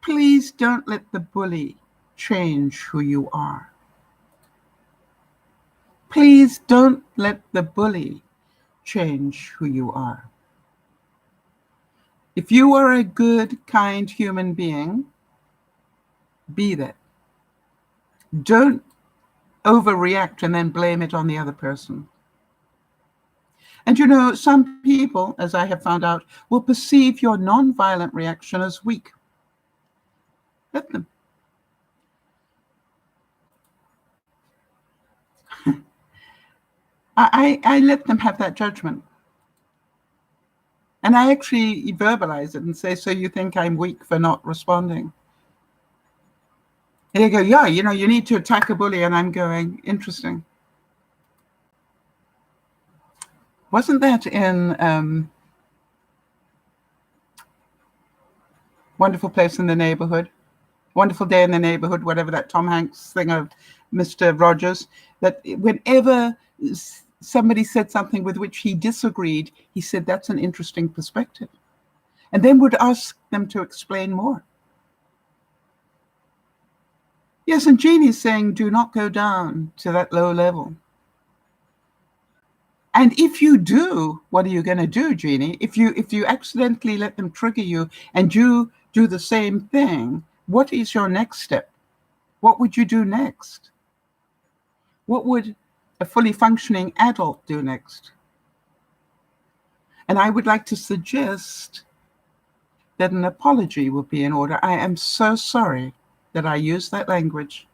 Please don't let the bully change who you are. Please don't let the bully change who you are. If you are a good, kind human being, be that. Don't overreact and then blame it on the other person. And you know, some people, as I have found out, will perceive your non-violent reaction as weak. Let them. I let them have that judgment. And I actually verbalize it and say, so you think I'm weak for not responding? And they go, yeah, you know, you need to attack a bully. And I'm going, interesting. Wasn't that in Wonderful Place in the Neighborhood? Wonderful Day in the Neighborhood, whatever that Tom Hanks thing of Mr. Rogers, that whenever somebody said something with which he disagreed, he said, that's an interesting perspective. And then would ask them to explain more. Yes, and Jeannie's saying, do not go down to that low level. And if you do, what are you going to do, Jeannie? If you accidentally let them trigger you and you do the same thing, what is your next step? What would you do next? What would a fully functioning adult do next? And I would like to suggest that an apology would be in order. I am so sorry that I used that language.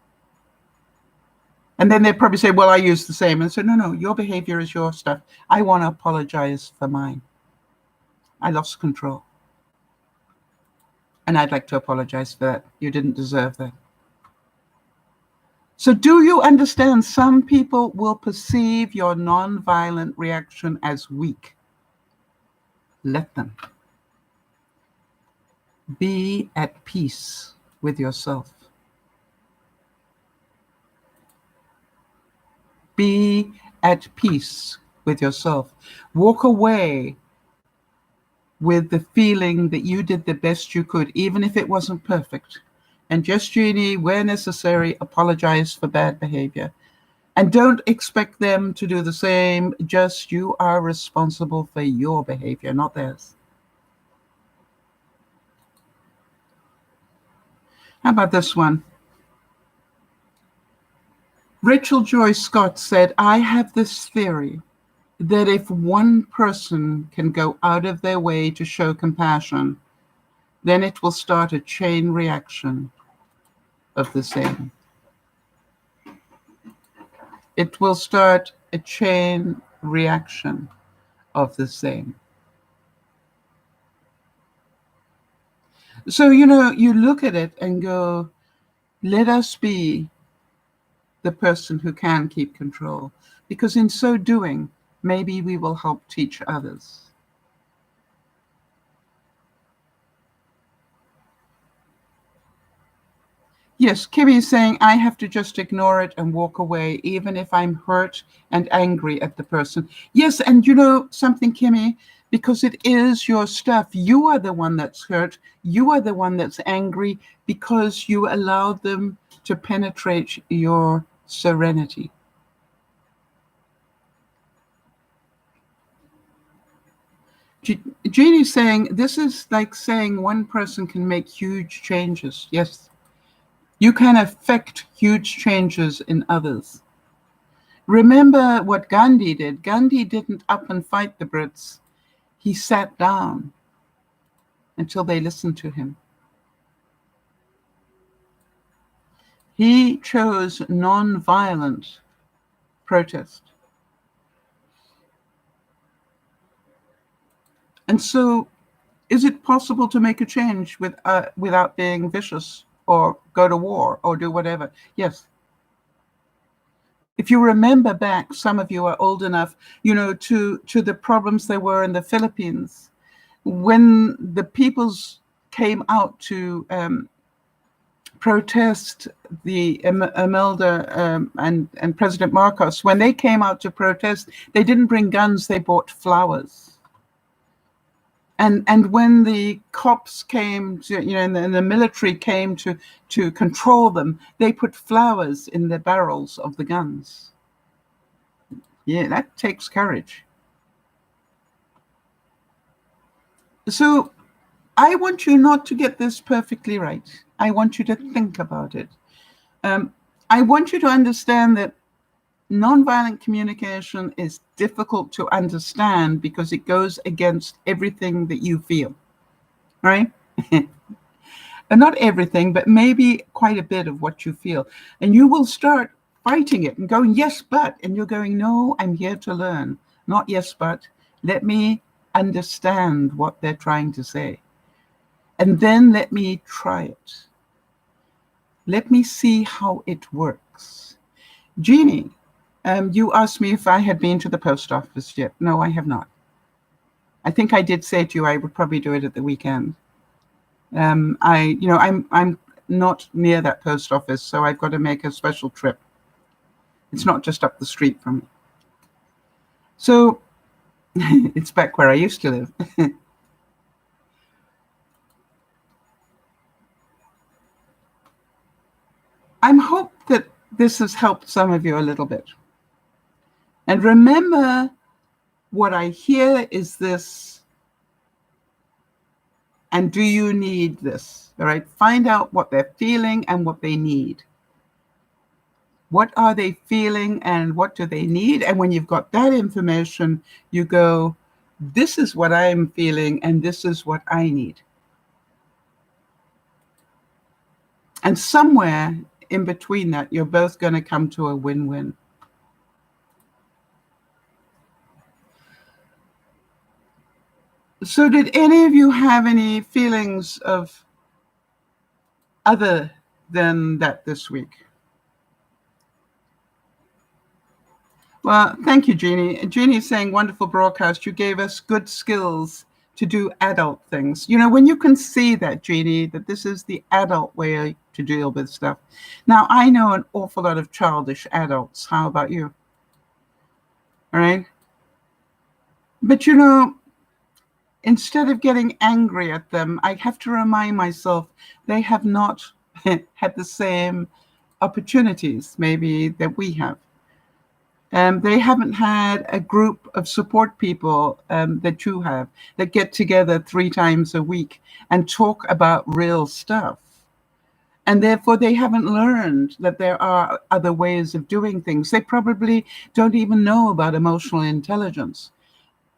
And then they'd probably say, well, I used the same. And so, no, your behavior is your stuff. I want to apologize for mine. I lost control. And I'd like to apologize for that. You didn't deserve that. So do you understand? Some people will perceive your nonviolent reaction as weak. Let them. Be at peace with yourself. Be at peace with yourself. Walk away with the feeling that you did the best you could, even if it wasn't perfect. And just, Jeannie, where necessary, apologize for bad behavior. And don't expect them to do the same. Just you are responsible for your behavior, not theirs. How about this one? Rachel Joy Scott said, I have this theory that if one person can go out of their way to show compassion, then it will start a chain reaction of the same. It will start a chain reaction of the same. So, you know, you look at it and go, let us be the person who can keep control, because in so doing, maybe we will help teach others. Yes, Kimmy is saying, I have to just ignore it and walk away, even if I'm hurt and angry at the person. Yes, and you know something, Kimmy, because it is your stuff. You are the one that's hurt. You are the one that's angry because you allowed them to penetrate your serenity. Jeannie's saying, this is like saying one person can make huge changes. Yes. You can affect huge changes in others. Remember what Gandhi did. Gandhi didn't up and fight the Brits. He sat down until they listened to him. He chose non-violent protest. And so, is it possible to make a change without being vicious or go to war or do whatever? Yes. If you remember back, some of you are old enough, you know, to the problems there were in the Philippines when the peoples came out to protest the Imelda and President Marcos. When they came out to protest, they didn't bring guns, they brought flowers. And when the cops came to, you know, and the military came to control them, they put flowers in the barrels of the guns. Yeah, that takes courage. So I want you not to get this perfectly right. I want you to think about it. I want you to understand that nonviolent communication is difficult to understand because it goes against everything that you feel, right? And not everything, but maybe quite a bit of what you feel. And you will start fighting it and going, yes, but, and you're going, no, I'm here to learn. Not yes, but. Let me understand what they're trying to say. And then let me try it. Let me see how it works. Jeannie, you asked me if I had been to the post office yet. No, I have not. I think I did say to you I would probably do it at the weekend. I'm not near that post office, so I've got to make a special trip. It's not just up the street from me. So it's back where I used to live. I hope that this has helped some of you a little bit. And remember, what I hear is this, and do you need this? All right, find out what they're feeling and what they need. What are they feeling and what do they need? And when you've got that information, you go, this is what I'm feeling and this is what I need. And somewhere in between that, you're both going to come to a win-win. So did any of you have any feelings of other than that this week? Well, thank you, Jeannie. Jeannie's saying, wonderful broadcast. You gave us good skills to do adult things. You know, when you can see that, Jeannie, that this is the adult way to deal with stuff. Now, I know an awful lot of childish adults. How about you? All right. But, you know, instead of getting angry at them, I have to remind myself they have not had the same opportunities maybe that we have. They haven't had a group of support people that you have that get together 3 times a week and talk about real stuff. And therefore, they haven't learned that there are other ways of doing things. They probably don't even know about emotional intelligence.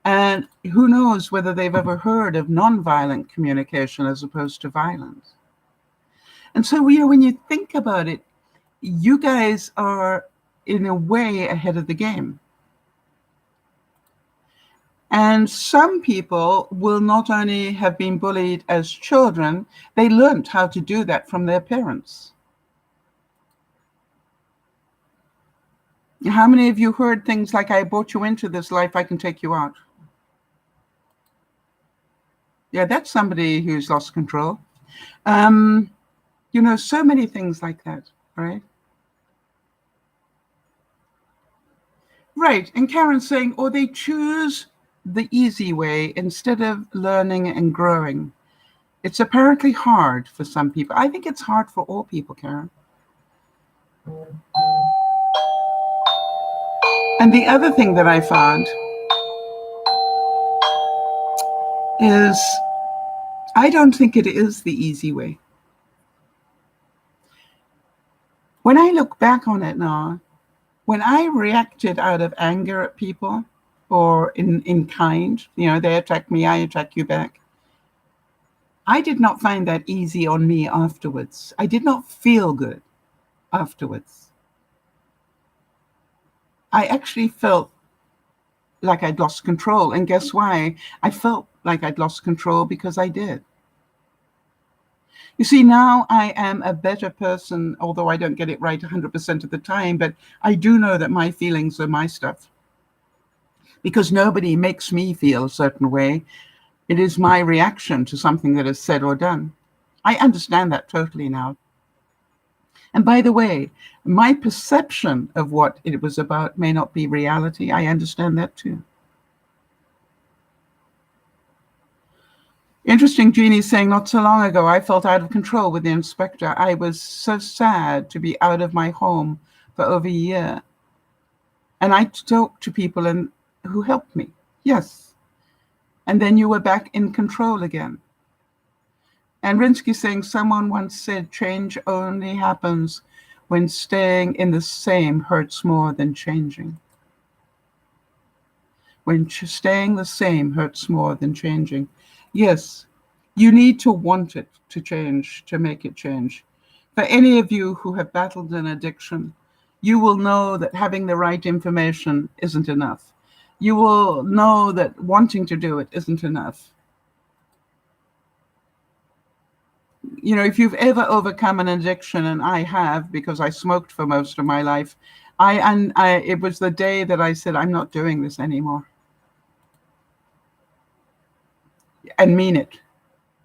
And who knows whether they've ever heard of nonviolent communication as opposed to violence. And so, you know, when you think about it, you guys are in a way ahead of the game. And some people will not only have been bullied as children, they learned how to do that from their parents. How many of you heard things like, I brought you into this life, I can take you out? Yeah, that's somebody who's lost control. You know, so many things like that, right? Right, and Karen's saying, or they choose the easy way instead of learning and growing. It's apparently hard for some people. I think it's hard for all people, Karen. And the other thing that I found is I don't think it is the easy way. When I look back on it now, when I reacted out of anger at people or in kind, you know, they attack me, I attack you back, I did not find that easy on me afterwards. I did not feel good afterwards. I actually felt like I'd lost control. And guess why? I felt like I'd lost control because I did. You see, now I am a better person, although I don't get it right 100% of the time, but I do know that my feelings are my stuff. Because nobody makes me feel a certain way. It is my reaction to something that is said or done. I understand that totally now. And by the way, my perception of what it was about may not be reality. I understand that too. Interesting, Jeannie's saying, not so long ago, I felt out of control with the inspector. I was so sad to be out of my home for over a year. And I talked to people and who helped me. Yes. And then you were back in control again. And Rinsky's saying, someone once said change only happens when staying in the same hurts more than changing. When staying the same hurts more than changing. Yes, you need to want it to change, to make it change. For any of you who have battled an addiction, you will know that having the right information isn't enough. You will know that wanting to do it isn't enough. You know, if you've ever overcome an addiction, and I have, because I smoked for most of my life, it was the day that I said, I'm not doing this anymore. And mean it.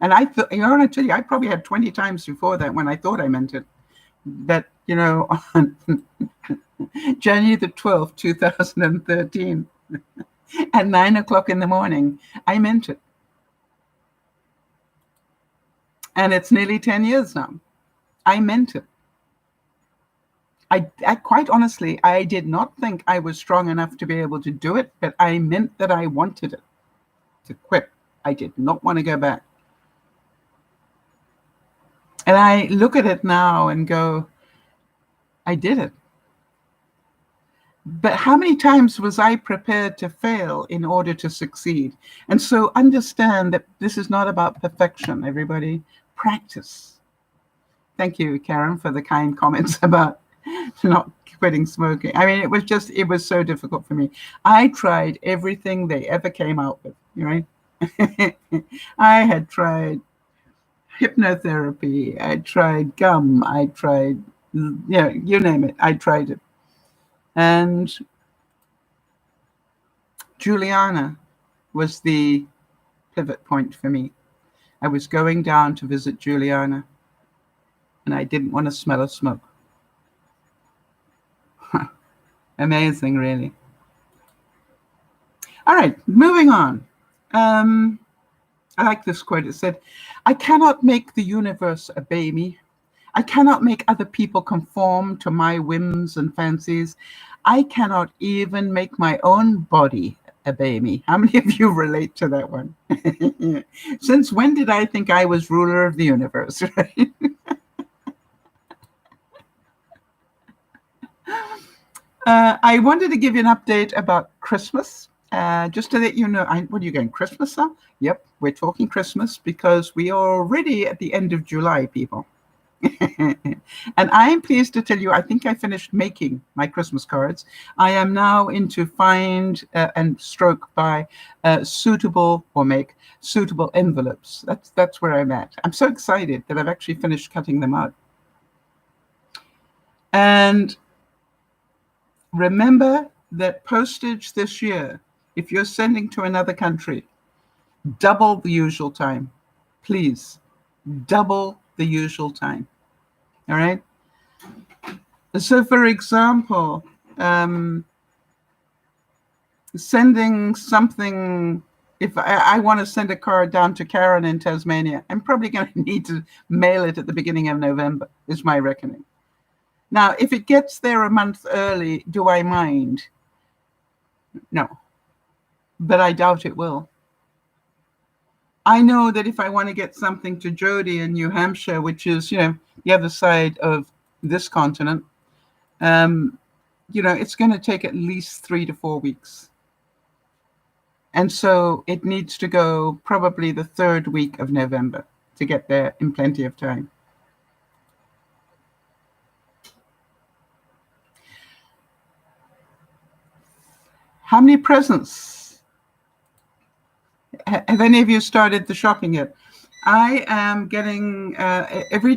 And I thought, you know, I tell you, I probably had 20 times before that when I thought I meant it. But, you know, on January the 12th, 2013, at 9 o'clock in the morning, I meant it. And it's nearly 10 years now. I meant it. I quite honestly, I did not think I was strong enough to be able to do it, but I meant that I wanted it to quit. I did not want to go back. And I look at it now and go, I did it. But how many times was I prepared to fail in order to succeed? And so understand that this is not about perfection, everybody. Practice. Thank you, Karen, for the kind comments about not quitting smoking. I mean, it was so difficult for me. I tried everything they ever came out with, right? I had tried hypnotherapy. I tried gum. I tried, you name it. I tried it. And Juliana was the pivot point for me. I was going down to visit Juliana, and I didn't want to smell of smoke. Amazing, really. All right, moving on. I like this quote. It said, I cannot make the universe obey me. I cannot make other people conform to my whims and fancies. I cannot even make my own body obey me. How many of you relate to that one? Since when did I think I was ruler of the universe, right? I wanted to give you an update about Christmas. Just to let you know, what are you going, Christmas now? Yep, we're talking Christmas because we are already at the end of July, people. And I am pleased to tell you, I think I finished making my Christmas cards. I am now into find and stroke by suitable envelopes. That's where I'm at. I'm so excited that I've actually finished cutting them out. And remember that postage this year, if you're sending to another country, double the usual time. Please, double the usual time. All right? So, for example, sending something, if I want to send a card down to Karen in Tasmania, I'm probably going to need to mail it at the beginning of November, is my reckoning. Now, if it gets there a month early, do I mind? No. But I doubt it will. I know that if I want to get something to Jody in New Hampshire, which is, the other side of this continent, it's going to take at least 3 to 4 weeks. And so it needs to go probably the 3rd week of November to get there in plenty of time. How many presents? Have any of you started the shopping yet? I am getting, every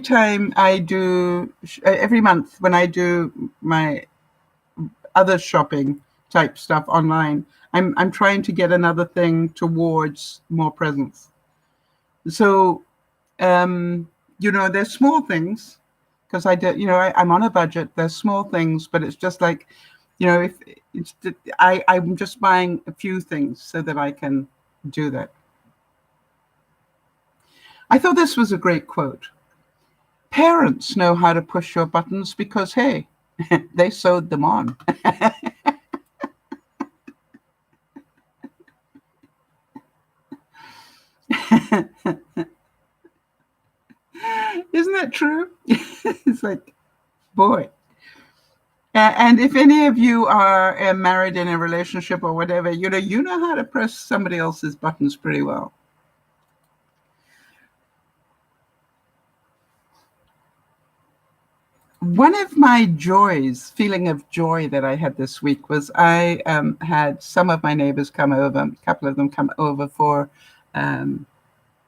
month when I do my other shopping type stuff online, I'm trying to get another thing towards more presents. So, there's small things, because I'm on a budget. There's small things, but it's just like, I'm just buying a few things so that I can do that. I thought this was a great quote. Parents know how to push your buttons because, hey, they sewed them on. Isn't that true? It's like, boy. And if any of you are married in a relationship or whatever, you know how to press somebody else's buttons pretty well. One of my joys, feeling of joy that I had this week was I had some of my neighbors come over, a couple of them come over for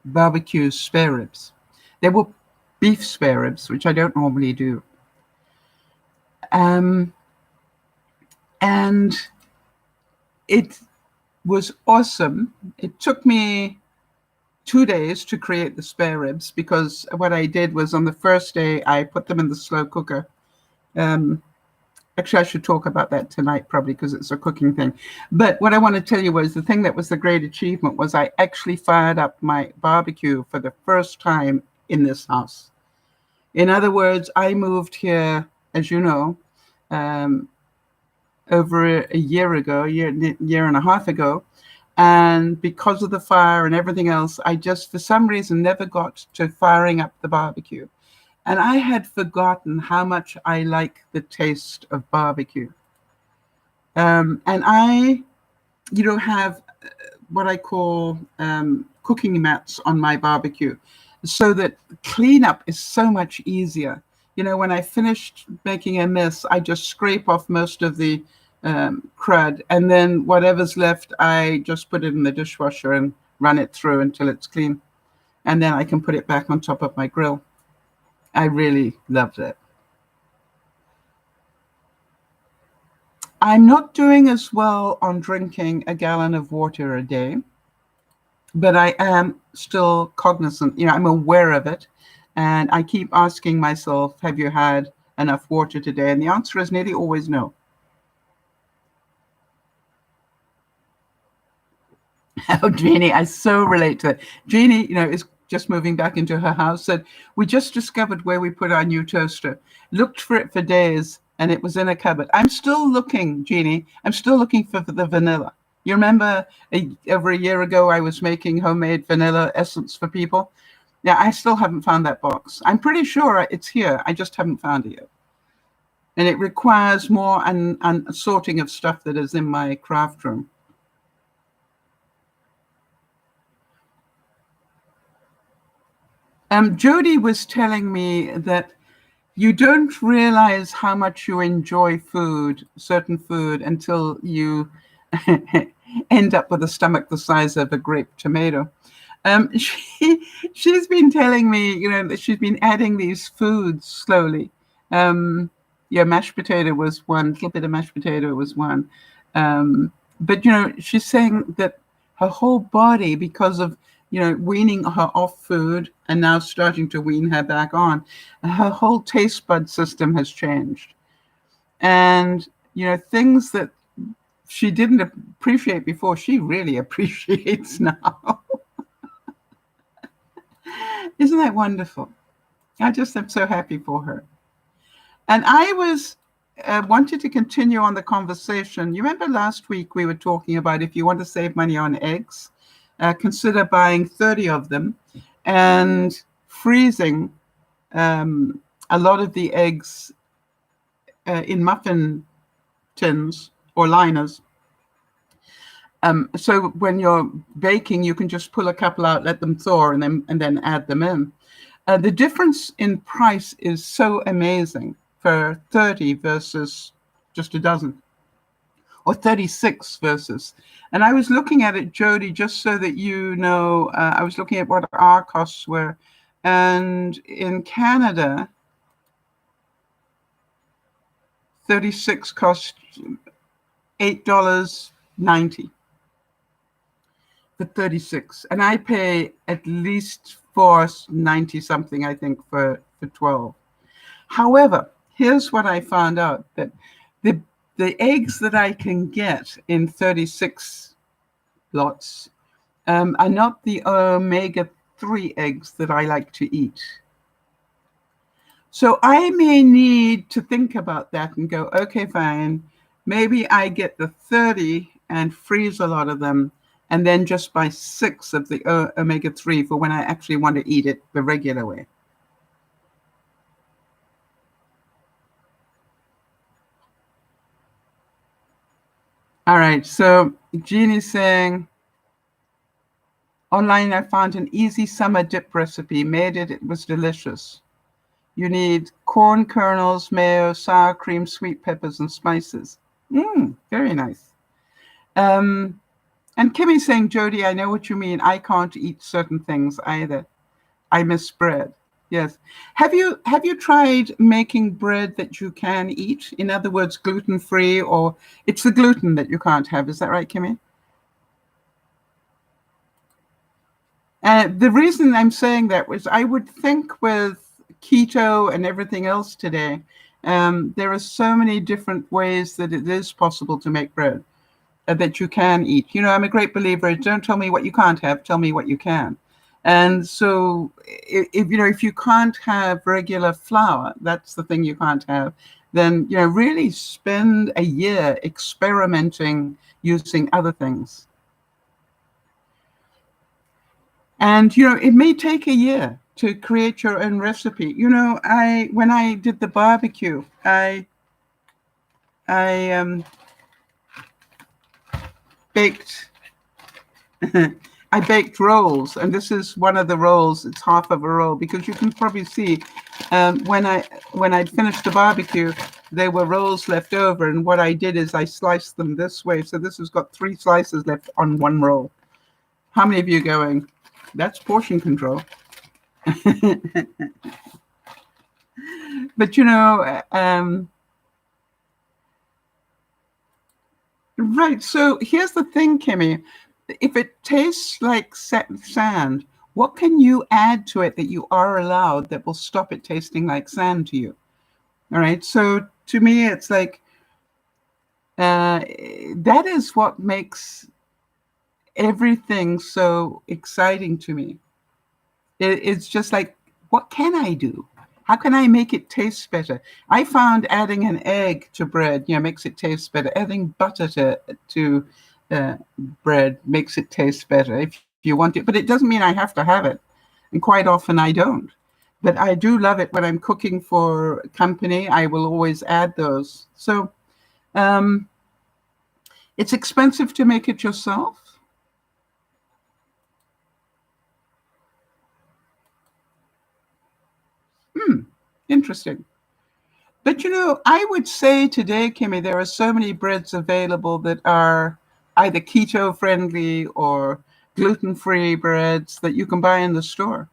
barbecue spare ribs. They were beef spare ribs, which I don't normally do. And it was awesome. It took me 2 days to create the spare ribs because what I did was on the first day, I put them in the slow cooker. Actually, I should talk about that tonight probably because it's a cooking thing. But what I want to tell you was the thing that was the great achievement was I actually fired up my barbecue for the first time in this house. In other words, I moved here, as you know, over a year ago, year and a half ago. And because of the fire and everything else, I just, for some reason, never got to firing up the barbecue. And I had forgotten how much I like the taste of barbecue. And I, have what I call cooking mats on my barbecue so that cleanup is so much easier. When I finished making a mess, I just scrape off most of the crud, and then whatever's left, I just put it in the dishwasher and run it through until it's clean. And then I can put it back on top of my grill. I really loved it. I'm not doing as well on drinking a gallon of water a day, but I am still cognizant. I'm aware of it. And I keep asking myself, have you had enough water today? And the answer is nearly always no. Oh, Jeannie, I so relate to it. Jeannie, is just moving back into her house, said, we just discovered where we put our new toaster. Looked for it for days, and it was in a cupboard. I'm still looking, Jeannie. I'm still looking for the vanilla. You remember over a year ago, I was making homemade vanilla essence for people? Yeah, I still haven't found that box. I'm pretty sure it's here. I just haven't found it yet. And it requires more and sorting of stuff that is in my craft room. Jody was telling me that you don't realize how much you enjoy certain food, until you end up with a stomach the size of a grape tomato. She's been telling me, that she's been adding these foods slowly. Mashed potato was one, a little bit of mashed potato was one. But, she's saying that her whole body, because of, weaning her off food and now starting to wean her back on, her whole taste bud system has changed. And, things that she didn't appreciate before, she really appreciates now. Isn't that wonderful? I just am so happy for her. And I wanted to continue on the conversation. You remember last week we were talking about if you want to save money on eggs, consider buying 30 of them and freezing a lot of the eggs in muffin tins or liners. So when you're baking, you can just pull a couple out, let them thaw, and then add them in. The difference in price is so amazing for 30 versus just a dozen, or 36 versus. And I was looking at it, Jody, just so that I was looking at what our costs were. And in Canada, 36 cost $8.90 for 36. And I pay at least $4.90 something, I think, for 12. However, here's what I found out, that the eggs that I can get in 36 lots are not the omega-3 eggs that I like to eat. So I may need to think about that and go, okay, fine, maybe I get the 30 and freeze a lot of them and then just by 6 of the omega-3 for when I actually want to eat it the regular way. All right, so Jean is saying, online I found an easy summer dip recipe, made it, it was delicious. You need corn kernels, mayo, sour cream, sweet peppers, and spices. Very nice. And Kimmy's saying, Jody, I know what you mean. I can't eat certain things either. I miss bread. Yes. Have you tried making bread that you can eat? In other words, gluten-free, or it's the gluten that you can't have. Is that right, Kimmy? The reason I'm saying that was I would think with keto and everything else today, there are so many different ways that it is possible to make bread that you can eat. You know, I'm a great believer. Don't tell me what you can't have. Tell me what you can. And so if you can't have regular flour, that's the thing you can't have, then, really spend a year experimenting using other things. And, it may take a year to create your own recipe. When I did the barbecue, I baked I baked rolls, and this is one of the rolls. It's half of a roll, because you can probably see when I'd finished the barbecue, there were rolls left over, and what I did is I sliced them this way. So this has got 3 slices left on one roll. How many of you are going, that's portion control? But right. So here's the thing, Kimmy. If it tastes like sand, what can you add to it that you are allowed that will stop it tasting like sand to you? All right. So to me, it's like that is what makes everything so exciting to me. It's just like, what can I do? How can I make it taste better? I found adding an egg to bread, makes it taste better. Adding butter to bread makes it taste better if you want it. But it doesn't mean I have to have it. And quite often I don't. But I do love it when I'm cooking for company. I will always add those. So it's expensive to make it yourself. Interesting. But I would say today, Kimmy, there are so many breads available that are either keto friendly or gluten-free breads that you can buy in the store.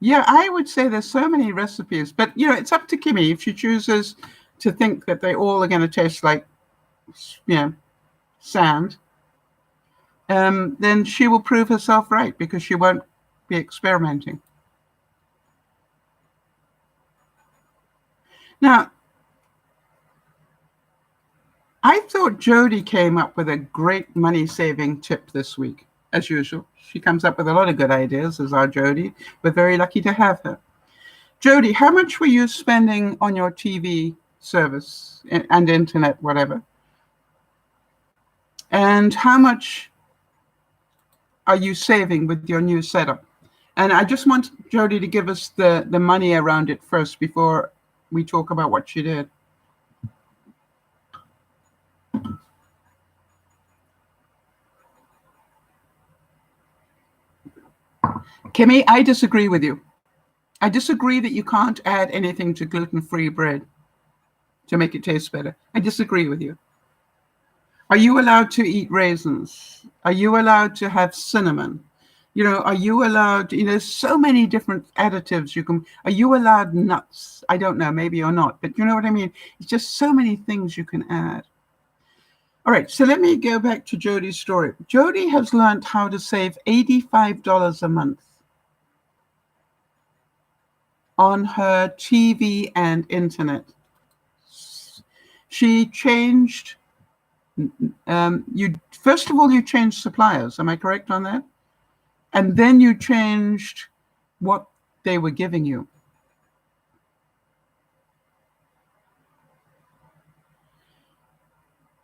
Yeah, I would say there's so many recipes, but it's up to Kimmy. If she chooses to think that they all are going to taste like, sand, then she will prove herself right, because she won't be experimenting. Now, I thought Jody came up with a great money-saving tip this week. As usual, she comes up with a lot of good ideas, as our Jody. We're very lucky to have her. Jody, how much were you spending on your TV service and internet, whatever? And how much are you saving with your new setup? And I just want Jody to give us the money around it first before we talk about what she did. Kimmy, I disagree with you. I disagree that you can't add anything to gluten-free bread to make it taste better. I disagree with you. Are you allowed to eat raisins? Are you allowed to have cinnamon? Are you allowed, there's so many different additives you can, are you allowed nuts? I don't know, maybe you're not, but you know what I mean? It's just so many things you can add. All right, so let me go back to Jody's story. Jody has learned how to save $85 a month on her TV and internet. She changed, first of all, you changed suppliers. Am I correct on that? And then you changed what they were giving you.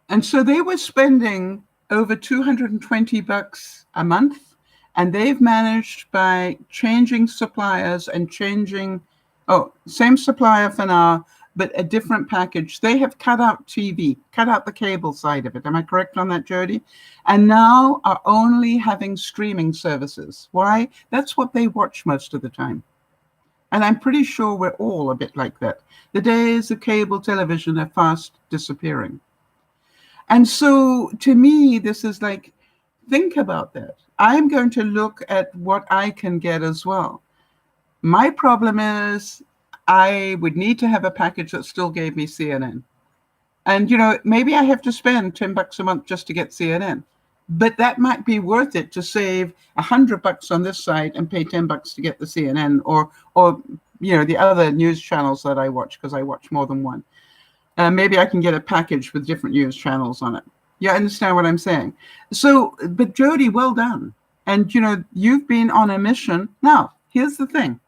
And so they were spending over $220 a month, and they've managed by changing suppliers and changing, same supplier for now, but a different package. They have cut out TV, cut out the cable side of it. Am I correct on that, Jody? And now are only having streaming services. Why? That's what they watch most of the time. And I'm pretty sure we're all a bit like that. The days of cable television are fast disappearing. And so to me, this is like, think about that. I'm going to look at what I can get as well. My problem is I would need to have a package that still gave me CNN. And, maybe I have to spend $10 a month just to get CNN. But that might be worth it to save $100 on this side and pay $10 to get the CNN or the other news channels that I watch, because I watch more than one. Maybe I can get a package with different news channels on it. You understand what I'm saying? So, but Jody, well done. And, you've been on a mission. Now, here's the thing.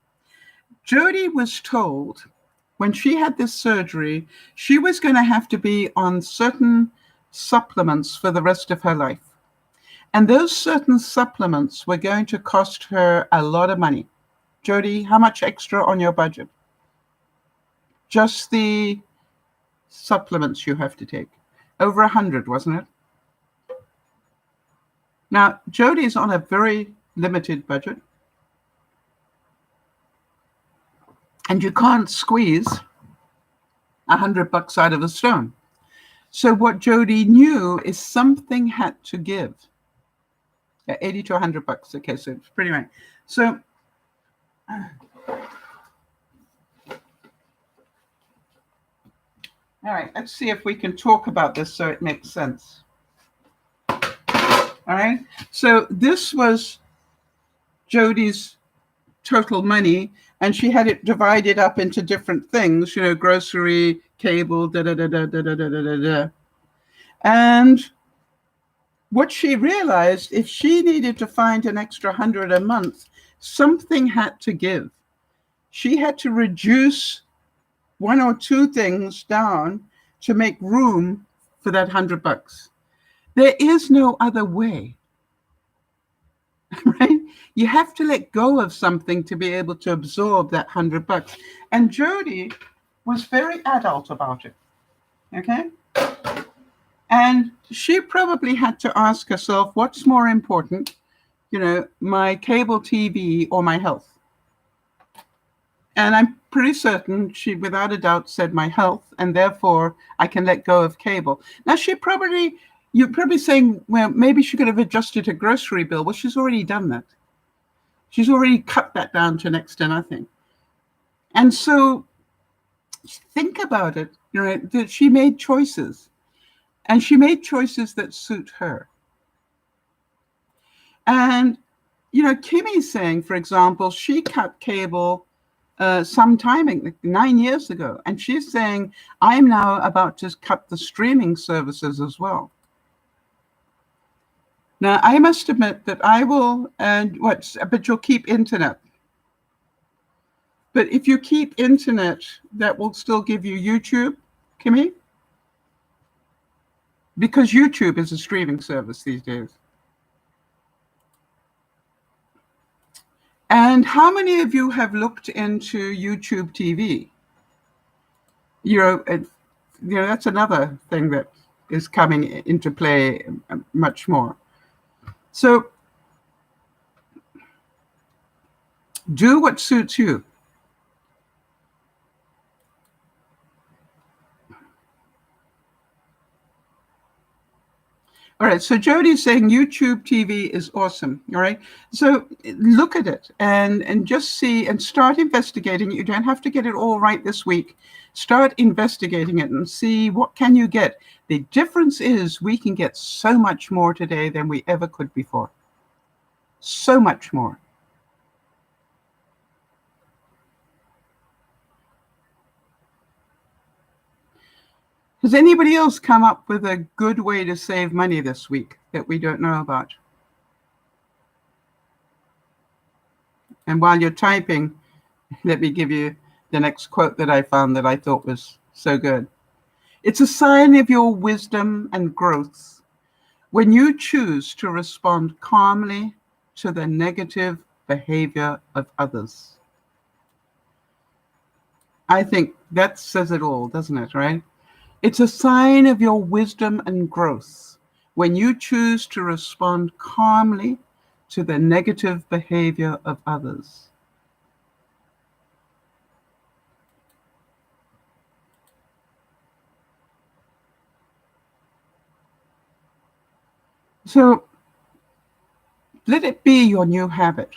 Jody was told when she had this surgery, she was going to have to be on certain supplements for the rest of her life. And those certain supplements were going to cost her a lot of money. Jody, how much extra on your budget? Just the supplements you have to take. Over 100, wasn't it? Now, Jody's on a very limited budget. And you can't squeeze $100 out of a stone. So what Jody knew is something had to give. Yeah, $80 to $100. Okay, so it's pretty right. So all right, let's see if we can talk about this so it makes sense. All right, so this was Jody's total money, and she had it divided up into different things, grocery, cable, da. And what she realized, if she needed to find an extra 100 a month, something had to give. She had to reduce one or two things down to make room for that $100. There is no other way, right? You have to let go of something to be able to absorb that $100. And Jody was very adult about it, okay? And she probably had to ask herself, what's more important, my cable TV or my health? And I'm pretty certain she, without a doubt, said my health, and therefore I can let go of cable. Now, you're probably saying, well, maybe she could have adjusted her grocery bill. Well, she's already done that. She's already cut that down to next to nothing. And so think about it, that she made choices. And she made choices that suit her. And, Kimmy's saying, for example, she cut cable some time, 9 years ago. And she's saying, I'm now about to cut the streaming services as well. Now, I must admit that I will, but you'll keep internet. But if you keep internet, that will still give you YouTube, Kimmy? Because YouTube is a streaming service these days. And how many of you have looked into YouTube TV? That's another thing that is coming into play much more. So do what suits you. All right, so Jody's saying YouTube TV is awesome. All right, so look at it and just see and start investigating. You don't have to get it all right this week. Start investigating it and see what can you get. The difference is we can get so much more today than we ever could before. So much more. Has anybody else come up with a good way to save money this week that we don't know about? And while you're typing, let me give you the next quote that I found that I thought was so good. It's a sign of your wisdom and growth when you choose to respond calmly to the negative behavior of others. I think that says it all, doesn't it, right? It's a sign of your wisdom and growth when you choose to respond calmly to the negative behavior of others. So let it be your new habit.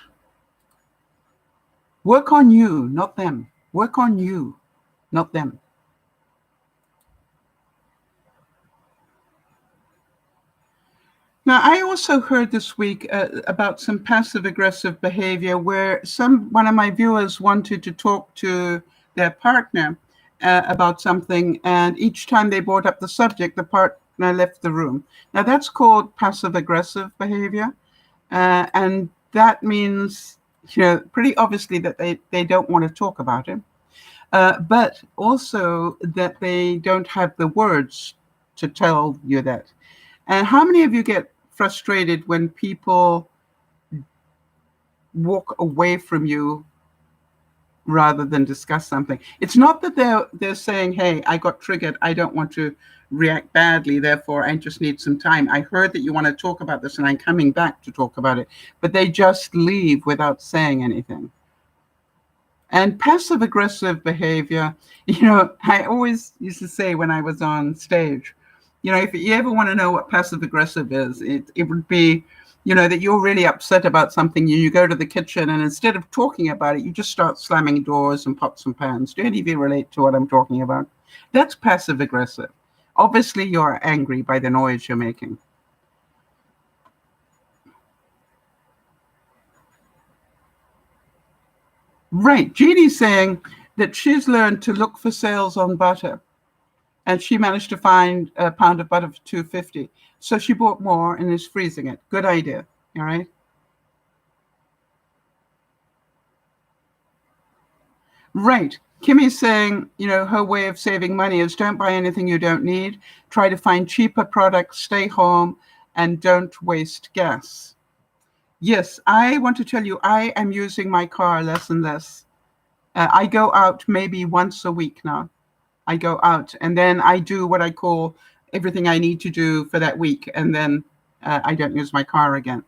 Work on you, not them. Work on you, not them. Now, I also heard this week about some passive-aggressive behavior where one of my viewers wanted to talk to their partner about something, and each time they brought up the subject, the partner left the room. Now, that's called passive-aggressive behavior, and that means, pretty obviously that they don't want to talk about it, but also that they don't have the words to tell you that. And how many of you get frustrated when people walk away from you rather than discuss something? It's not that they're saying, hey, I got triggered, I don't want to react badly, therefore I just need some time. I heard that you want to talk about this and I'm coming back to talk about it. But they just leave without saying anything. And passive aggressive behavior, I always used to say when I was on stage, if you ever want to know what passive aggressive is, it would be, that you're really upset about something and you go to the kitchen and instead of talking about it, you just start slamming doors and pots and pans. Do any of you relate to what I'm talking about? That's passive aggressive. Obviously, you're angry by the noise you're making. Right. Jeannie's saying that she's learned to look for sales on butter. And she managed to find a pound of butter for $2.50. So she bought more and is freezing it. Good idea. All right. Right. Kimmy's saying, her way of saving money is don't buy anything you don't need. Try to find cheaper products, stay home, and don't waste gas. Yes, I want to tell you, I am using my car less and less. I go out maybe once a week now. I go out and then I do what I call everything I need to do for that week. And then I don't use my car again.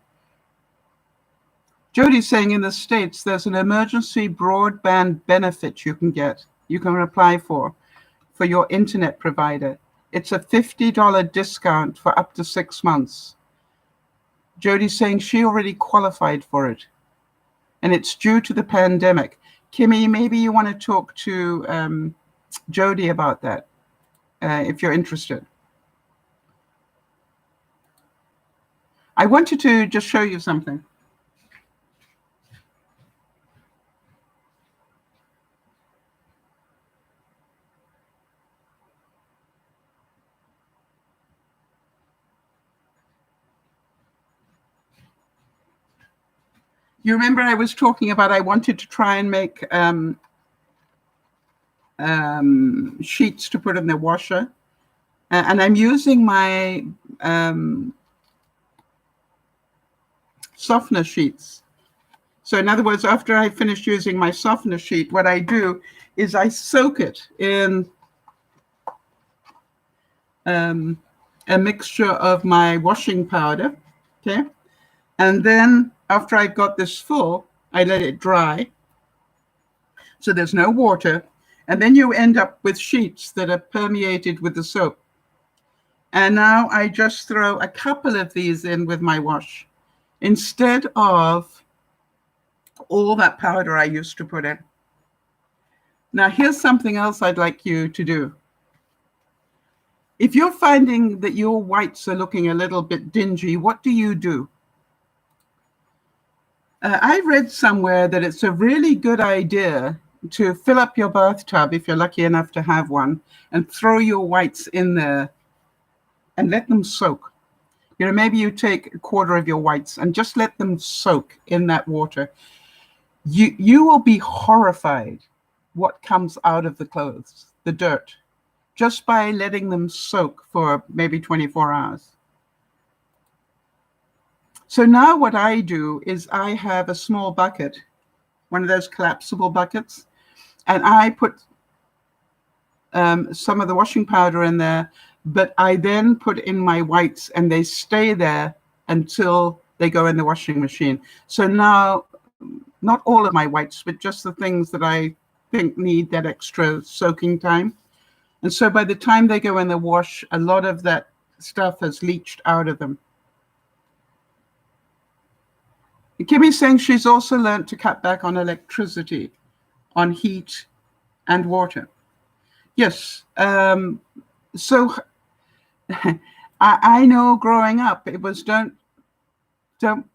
Jody's saying in the States, there's an emergency broadband benefit you can apply for your internet provider. It's a $50 discount for up to 6 months. Jody's saying she already qualified for it. And it's due to the pandemic. Kimmy, maybe you want to talk to Jody about that, if you're interested. I wanted to just show you something. You remember I was talking about I wanted to try and make sheets to put in the washer. And I'm using my softener sheets. So in other words, after I finish using my softener sheet, what I do is I soak it in a mixture of my washing powder, okay? And then after I've got this full, I let it dry. So there's no water. And then you end up with sheets that are permeated with the soap. And now I just throw a couple of these in with my wash instead of all that powder I used to put in. Now, here's something else I'd like you to do. If you're finding that your whites are looking a little bit dingy, what do? I read somewhere that it's a really good idea to fill up your bathtub, if you're lucky enough to have one, and throw your whites in there and let them soak. Maybe you take a quarter of your whites and just let them soak in that water. You will be horrified what comes out of the clothes, the dirt, just by letting them soak for maybe 24 hours. So now what I do is I have a small bucket, one of those collapsible buckets, and I put some of the washing powder in there, but I then put in my whites and they stay there until they go in the washing machine. So now, not all of my whites, but just the things that I think need that extra soaking time. And so by the time they go in the wash, a lot of that stuff has leached out of them. Kimmy's saying she's also learned to cut back on electricity, on heat and water. Yes. So I know growing up, it was don't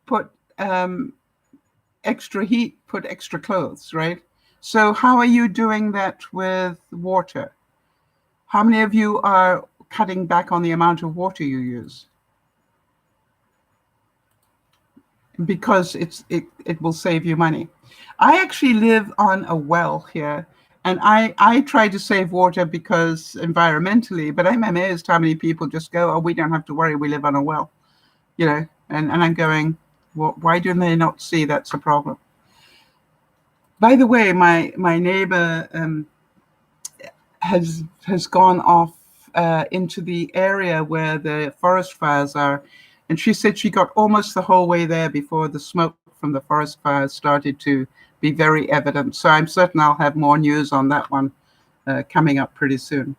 put extra heat, put extra clothes, right? So how are you doing that with water? How many of you are cutting back on the amount of water you use? Because it will save you money. I actually live on a well here, and I try to save water because environmentally, but I'm amazed how many people just go, oh, we don't have to worry, we live on a well, you know, and I'm going, well, why do they not see that's a problem? By the way, my neighbor has gone off into the area where the forest fires are, and she said she got almost the whole way there before the smoke from the forest fires started to be very evident. So I'm certain I'll have more news on that one coming up pretty soon.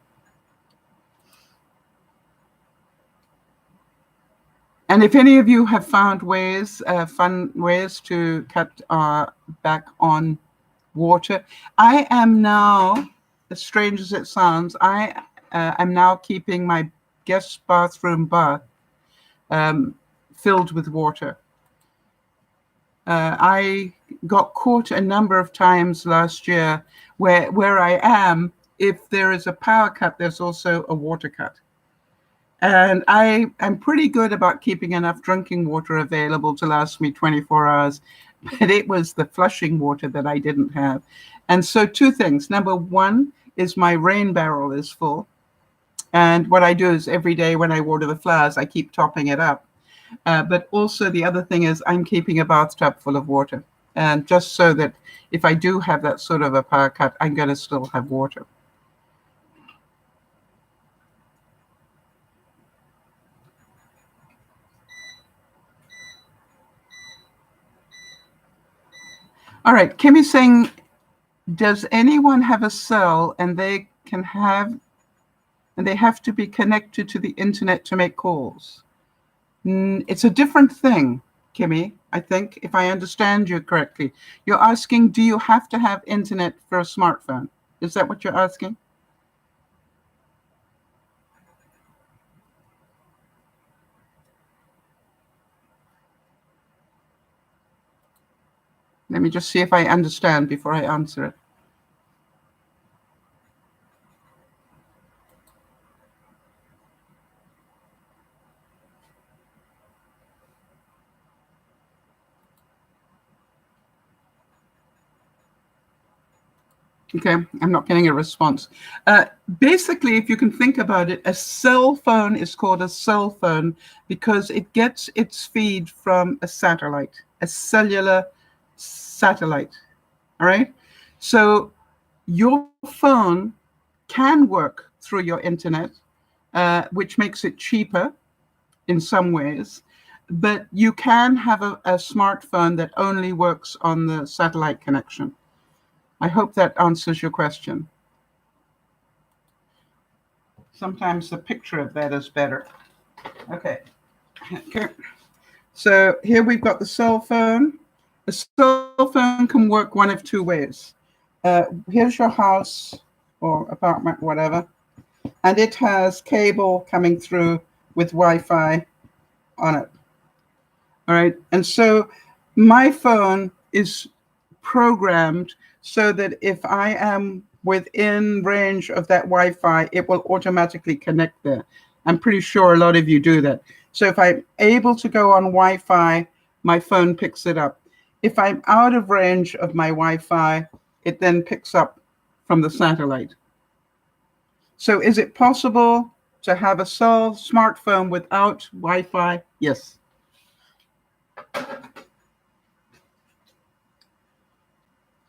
And if any of you have found ways, fun ways to cut back on water, I am now, as strange as it sounds, I am now keeping my guest bathroom bath filled with water. I got caught a number of times last year where I am, if there is a power cut, there's also a water cut. And I am pretty good about keeping enough drinking water available to last me 24 hours, but it was the flushing water that I didn't have. And so two things. Number one is my rain barrel is full. And what I do is every day when I water the flowers, I keep topping it up. But also the other thing is I'm keeping a bathtub full of water. And just so that if I do have that sort of a power cut, I'm going to still have water. All right, Kimmy's saying, does anyone have a cell and they have to be connected to the internet to make calls? It's a different thing, Kimmy, I think, if I understand you correctly. You're asking, do you have to have internet for a smartphone? Is that what you're asking? Let me just see if I understand before I answer it. Okay, I'm not getting a response. Basically, if you can think about it, a cell phone is called a cell phone because it gets its feed from a satellite, a cellular satellite. All right? So your phone can work through your internet, which makes it cheaper in some ways, but you can have a smartphone that only works on the satellite connection. I hope that answers your question. Sometimes the picture of that is better. Okay. So here we've got the cell phone. A cell phone can work one of two ways. Here's your house or apartment, whatever, and it has cable coming through with Wi-Fi on it. All right. And so my phone is programmed so that if I am within range of that Wi-Fi, it will automatically connect there. I'm pretty sure a lot of you do that. So if I'm able to go on Wi-Fi, my phone picks it up. If I'm out of range of my Wi-Fi, it then picks up from the satellite. So is it possible to have a smartphone without Wi-Fi? Yes.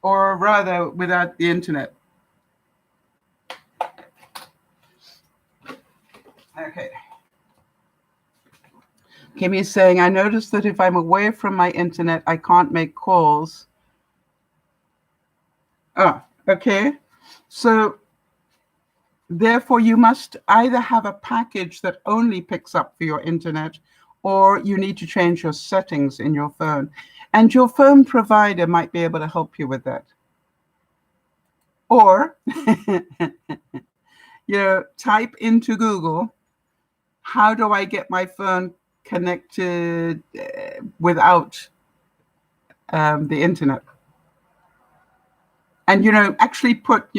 or rather without the internet. Okay. Kimmy is saying, I noticed that if I'm away from my internet, I can't make calls. Oh, okay. So therefore, you must either have a package that only picks up for your internet, or you need to change your settings in your phone. And your phone provider might be able to help you with that. Or, type into Google, how do I get my phone connected without the internet? And, actually put,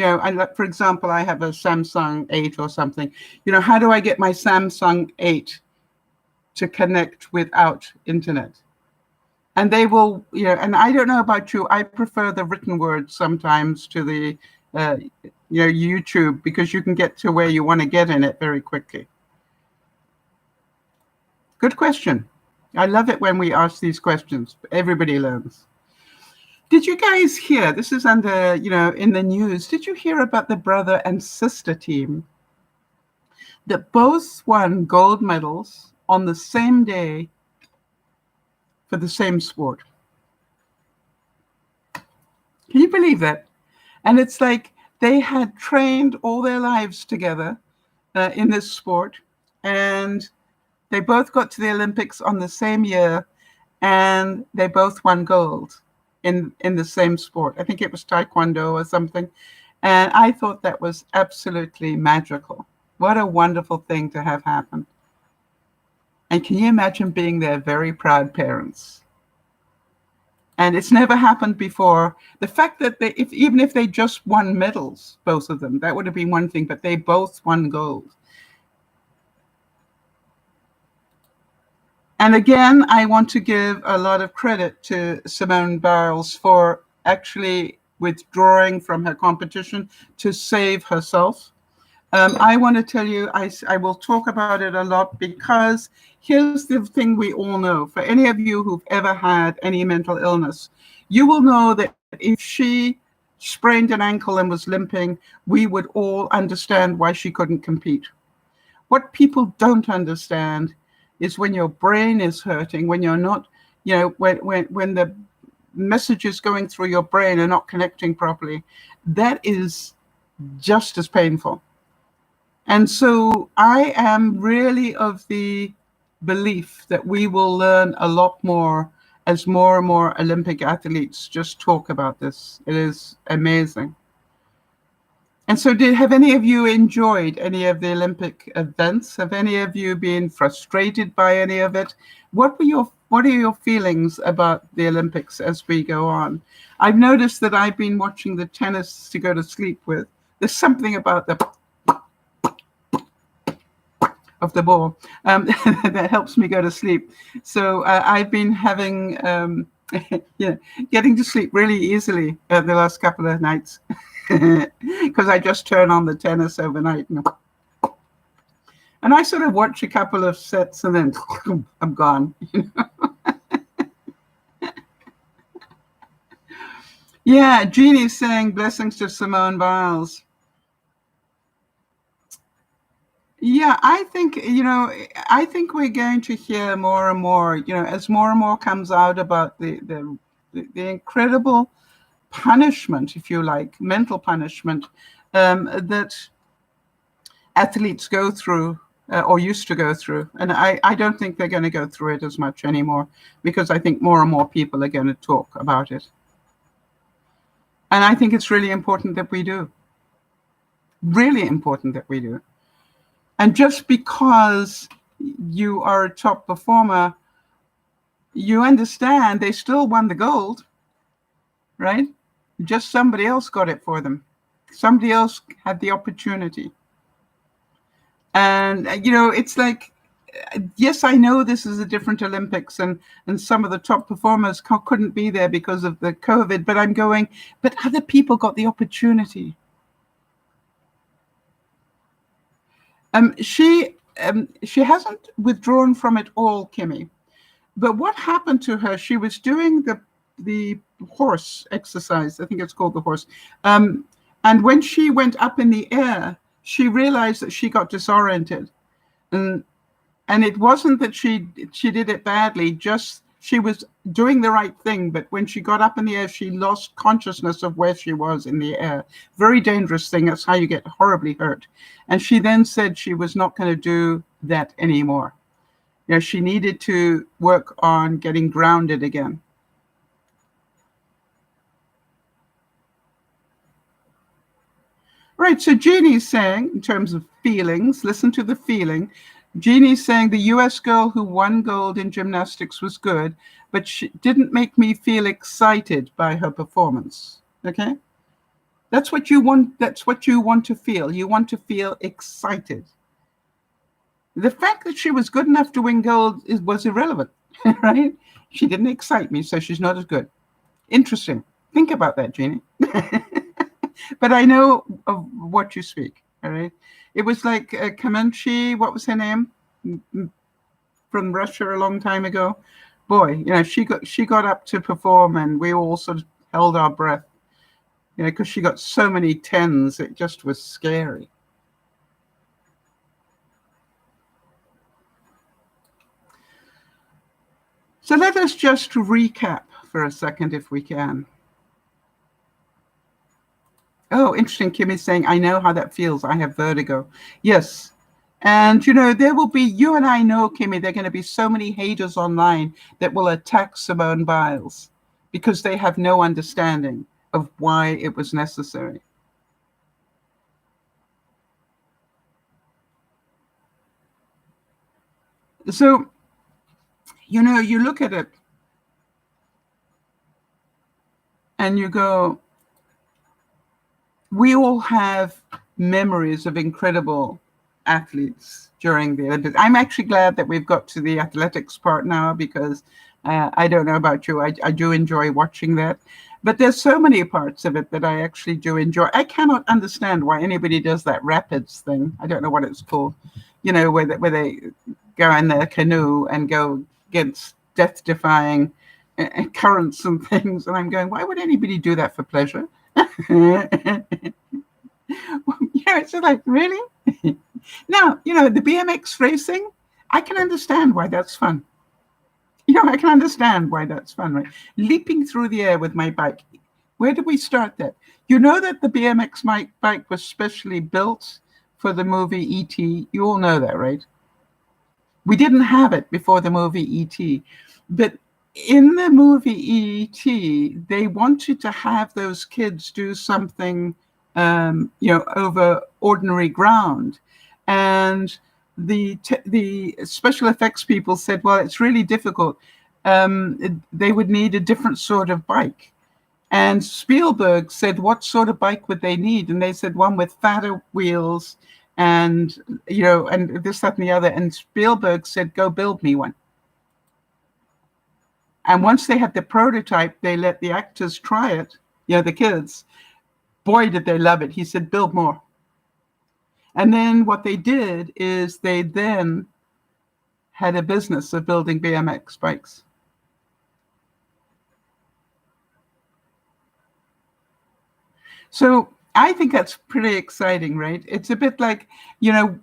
for example, I have a Samsung 8 or something. How do I get my Samsung 8 to connect without internet? And they will, and I don't know about you, I prefer the written word sometimes to the, YouTube, because you can get to where you want to get in it very quickly. Good question. I love it when we ask these questions. Everybody learns. Did you guys hear, this is under, in the news, did you hear about the brother and sister team that both won gold medals on the same day for the same sport? Can you believe that? And it's like they had trained all their lives together in this sport, and they both got to the Olympics on the same year, and they both won gold in the same sport. I think it was Taekwondo or something. And I thought that was absolutely magical. What a wonderful thing to have happen. And can you imagine being their very proud parents? And it's never happened before. The fact that even if they just won medals, both of them, that would have been one thing, but they both won gold. And again, I want to give a lot of credit to Simone Biles for actually withdrawing from her competition to save herself. I want to tell you, I will talk about it a lot, because here's the thing we all know. For any of you who've ever had any mental illness, you will know that if she sprained an ankle and was limping, we would all understand why she couldn't compete. What people don't understand is when your brain is hurting, when you're not, when the messages going through your brain are not connecting properly, that is just as painful. And so I am really of the belief that we will learn a lot more as more and more Olympic athletes just talk about this. It is amazing. And so have any of you enjoyed any of the Olympic events? Have any of you been frustrated by any of it? What are your feelings about the Olympics as we go on? I've noticed that I've been watching the tennis to go to sleep with. There's something about the of the ball that helps me go to sleep. So I've been having, getting to sleep really easily the last couple of nights, because I just turn on the tennis overnight. And I sort of watch a couple of sets and then I'm gone. Yeah, Jeannie's saying blessings to Simone Biles. Yeah, I think, we're going to hear more and more, as more and more comes out about the incredible punishment, if you like, mental punishment that athletes go through or used to go through. And I don't think they're going to go through it as much anymore, because I think more and more people are going to talk about it. And I think it's really important that we do. Really important that we do. And just because you are a top performer, you understand they still won the gold, right? Just somebody else got it for them. Somebody else had the opportunity. And, it's like, yes, I know this is a different Olympics, and some of the top performers couldn't be there because of the COVID, but I'm going, but other people got the opportunity. She hasn't withdrawn from it all, Kimmy. But what happened to her? She was doing the horse exercise. I think it's called the horse. And when she went up in the air, she realized that she got disoriented. And it wasn't that she did it badly, just she was doing the right thing. But when she got up in the air, she lost consciousness of where she was in the air. Very dangerous thing. That's how you get horribly hurt. And she then said she was not going to do that anymore. She needed to work on getting grounded again. Right, so Jeannie's saying, in terms of feelings, listen to the feeling. Jeannie's saying the US girl who won gold in gymnastics was good, but she didn't make me feel excited by her performance. Okay? That's what you want. That's what you want to feel. You want to feel excited. The fact that she was good enough to win gold was irrelevant, right? She didn't excite me, so she's not as good. Interesting. Think about that, Jeannie. But I know of what you speak, all right? It was like Kamenchi, what was her name? From Russia a long time ago. Boy, she got up to perform and we all sort of held our breath, because she got so many tens, it just was scary. So let us just recap for a second if we can. Oh, interesting. Kimmy's saying, I know how that feels. I have vertigo. Yes. And, there will be, you and I know, Kimmy, there are going to be so many haters online that will attack Simone Biles because they have no understanding of why it was necessary. So, you look at it and you go, we all have memories of incredible athletes during the Olympics. I'm actually glad that we've got to the athletics part now because I don't know about you. I do enjoy watching that. But there's so many parts of it that I actually do enjoy. I cannot understand why anybody does that rapids thing. I don't know what it's called, where they go in their canoe and go against death-defying currents and things. And I'm going, why would anybody do that for pleasure? It's just like, really? Now, the BMX racing, I can understand why that's fun. I can understand why that's fun, right? Leaping through the air with my bike. Where did we start that? You know that the BMX bike was specially built for the movie E.T. You all know that, right? We didn't have it before the movie E.T. But in the movie E.T., they wanted to have those kids do something, over ordinary ground. And the special effects people said, well, it's really difficult. They would need a different sort of bike. And Spielberg said, what sort of bike would they need? And they said one with fatter wheels and, and this, that, and the other. And Spielberg said, go build me one. And once they had the prototype, they let the actors try it, the kids. Boy, did they love it. He said, build more. And then what they did is they then had a business of building BMX bikes. So I think that's pretty exciting, right? It's a bit like,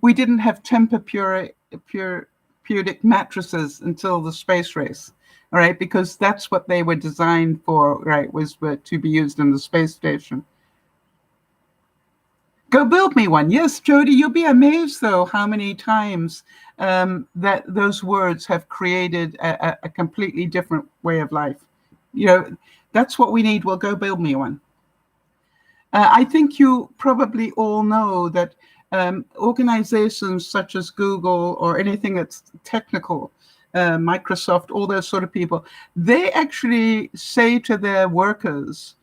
we didn't have Tempur-Pedic mattresses until the space race, all right? Because that's what they were designed for, right, was to be used in the space station. Go build me one. Yes, Jody, you'll be amazed, though, how many times that those words have created a completely different way of life. That's what we need. Well, go build me one. I think you probably all know that organizations such as Google or anything that's technical, Microsoft, all those sort of people, they actually say to their workers,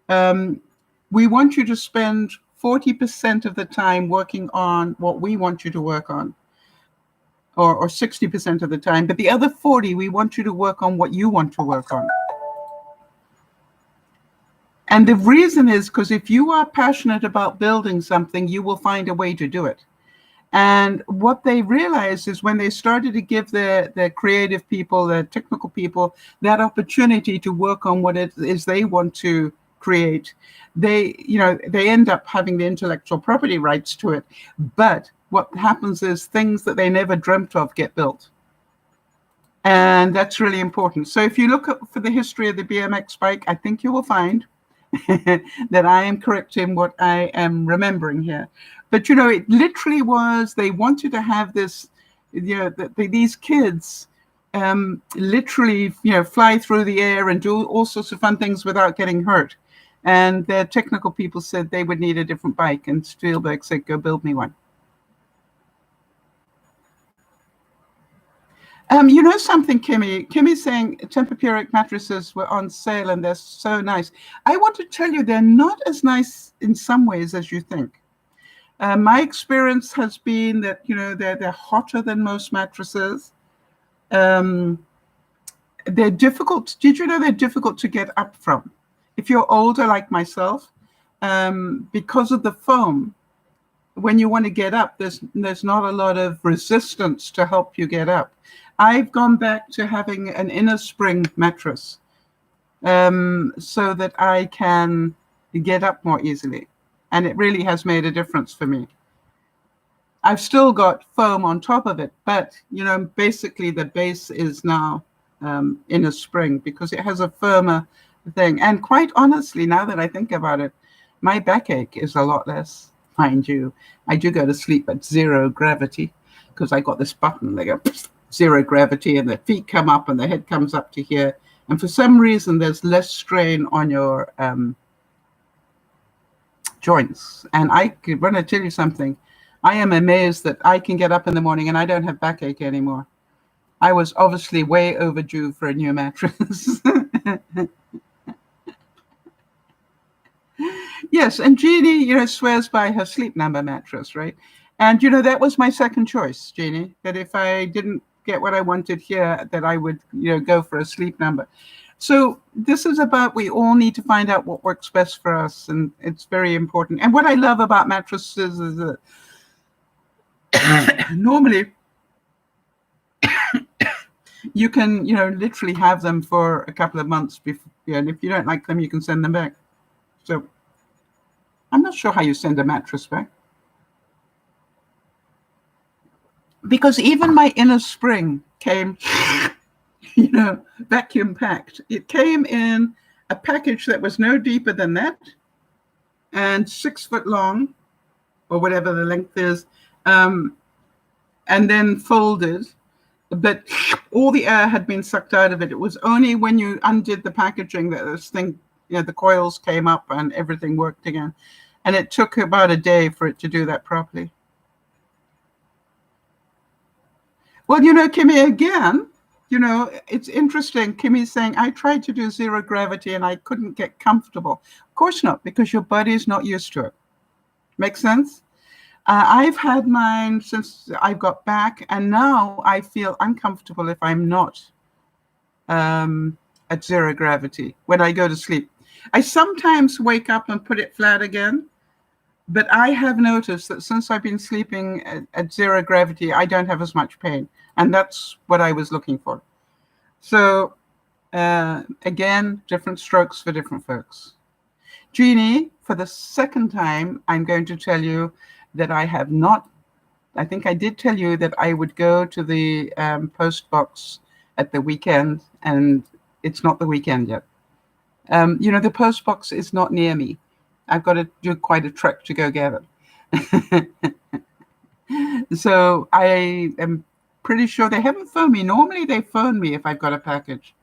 we want you to spend 40% of the time working on what we want you to work on, or 60% of the time, but the other 40, we want you to work on what you want to work on. And the reason is because if you are passionate about building something, you will find a way to do it. And what they realized is when they started to give the creative people, the technical people, that opportunity to work on what it is they want to create, they end up having the intellectual property rights to it. But what happens is things that they never dreamt of get built. And that's really important. So if you look up for the history of the BMX bike, I think you will find that I am correct in what I am remembering here. But, it literally was, they wanted to have this, these kids literally, fly through the air and do all sorts of fun things without getting hurt. And the technical people said they would need a different bike. And Spielberg said, go build me one. Something, Kimmy? Kimmy's saying Tempur-Pedic mattresses were on sale and they're so nice. I want to tell you, they're not as nice in some ways as you think. My experience has been that, they're hotter than most mattresses. They're difficult. Did you know they're difficult to get up from? If you're older like myself, because of the foam, when you want to get up, there's not a lot of resistance to help you get up. I've gone back to having an inner spring mattress so that I can get up more easily. And it really has made a difference for me. I've still got foam on top of it, but, basically the base is now inner spring because it has a firmer thing. And quite honestly, now that I think about it, my backache is a lot less. Mind you, I do go to sleep at 0 gravity because I got this button. They go 0 gravity and the feet come up and the head comes up to here. And for some reason, there's less strain on your joints. And I want to tell you something. I am amazed that I can get up in the morning and I don't have backache anymore. I was obviously way overdue for a new mattress. Yes, and Jeannie, swears by her Sleep Number mattress, right? And, that was my second choice, Jeannie, that if I didn't get what I wanted here, that I would, go for a Sleep Number. So this is about, we all need to find out what works best for us, and it's very important. And what I love about mattresses is that normally you can, literally have them for a couple of months before, and if you don't like them, you can send them back. So I'm not sure how you send a mattress back. Because even my inner spring came, vacuum packed. It came in a package that was no deeper than that and 6 foot long, or whatever the length is, and then folded. But all the air had been sucked out of it. It was only when you undid the packaging that this thing, the coils came up and everything worked again. And it took about a day for it to do that properly. Well, Kimmy, again, it's interesting. Kimmy's saying, I tried to do 0 gravity and I couldn't get comfortable. Of course not, because your body's not used to it. Make sense? I've had mine since I got back, and now I feel uncomfortable if I'm not at 0 gravity when I go to sleep. I sometimes wake up and put it flat again, but I have noticed that since I've been sleeping at 0 gravity, I don't have as much pain, and that's what I was looking for. So again, different strokes for different folks. Jeannie, for the second time, I'm going to tell you that I have not, I think I did tell you that I would go to the post box at the weekend, and it's not the weekend yet. The post box is not near me. I've got to do quite a trek to go get it. So I am pretty sure they haven't phoned me. Normally they phone me if I've got a package.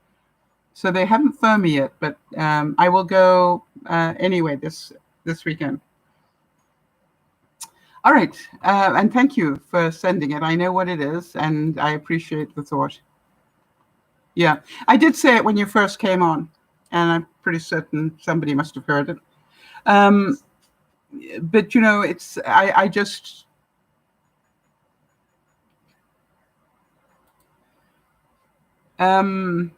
So they haven't phoned me yet, but I will go anyway this weekend. All right. And thank you for sending it. I know what it is, and I appreciate the thought. Yeah, I did say it when you first came on, and I'm pretty certain somebody must have heard it. But, it's, I just, it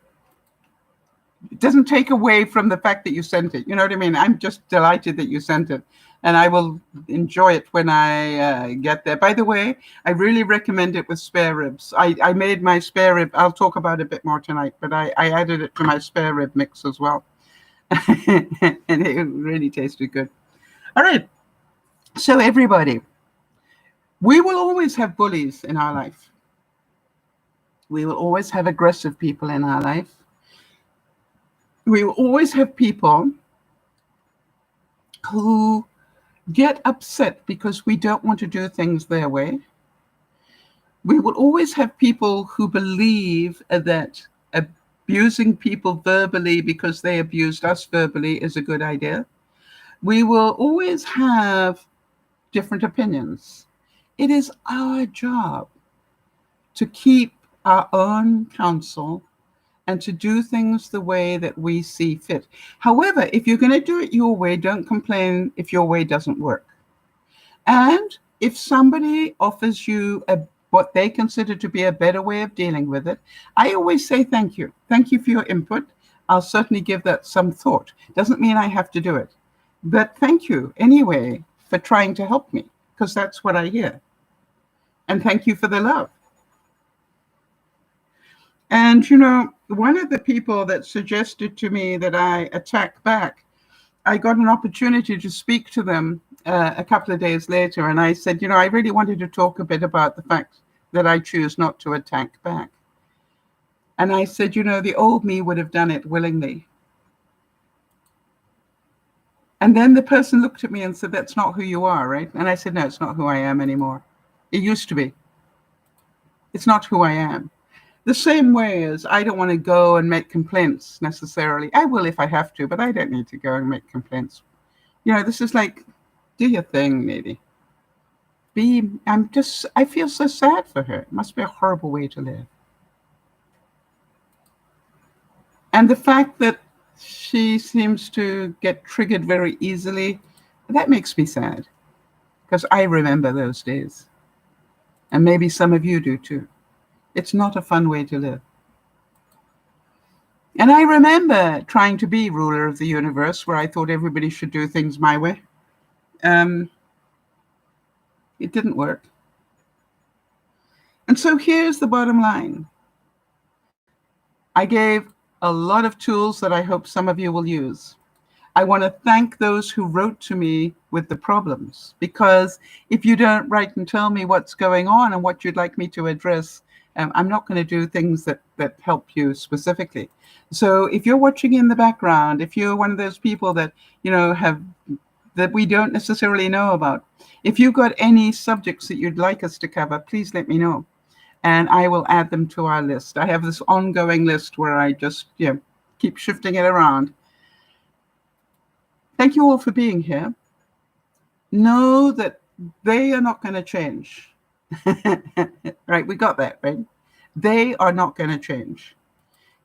doesn't take away from the fact that you sent it. You know what I mean? I'm just delighted that you sent it. and I will enjoy it when I get there. By the way, I really recommend it with spare ribs. I made my spare rib. I'll talk about it a bit more tonight, but I added it to my spare rib mix as well. And it really tasted good. All right. So everybody, we will always have bullies in our life. We will always have aggressive people in our life. We will always have people who get upset because we don't want to do things their way. We will always have people who believe that abusing people verbally because they abused us verbally is a good idea. We will always have different opinions. It is our job to keep our own counsel and to do things the way that we see fit. However, if you're going to do it your way, don't complain if your way doesn't work. And if somebody offers you what they consider to be a better way of dealing with it, I always say thank you. Thank you for your input. I'll certainly give that some thought. Doesn't mean I have to do it. But thank you anyway for trying to help me, because that's what I hear. And thank you for the love. And, one of the people that suggested to me that I attack back, I got an opportunity to speak to them a couple of days later. And I said, I really wanted to talk a bit about the fact that I choose not to attack back. And I said, the old me would have done it willingly. And then the person looked at me and said, that's not who you are, right? And I said, no, it's not who I am anymore. It used to be. It's not who I am. The same way as I don't want to go and make complaints necessarily. I will if I have to, but I don't need to go and make complaints. This is like, do your thing, lady. I feel so sad for her. It must be a horrible way to live. And the fact that she seems to get triggered very easily, that makes me sad, because I remember those days. And maybe some of you do too. It's not a fun way to live. And I remember trying to be ruler of the universe, where I thought everybody should do things my way. It didn't work. And so here's the bottom line. I gave a lot of tools that I hope some of you will use. I want to thank those who wrote to me with the problems, because if you don't write and tell me what's going on and what you'd like me to address, I'm not going to do things that help you specifically. So if you're watching in the background, if you're one of those people that, that we don't necessarily know about, if you've got any subjects that you'd like us to cover, please let me know. And I will add them to our list. I have this ongoing list where I just keep shifting it around. Thank you all for being here. Know that they are not going to change. Right, we got that, right? They are not going to change.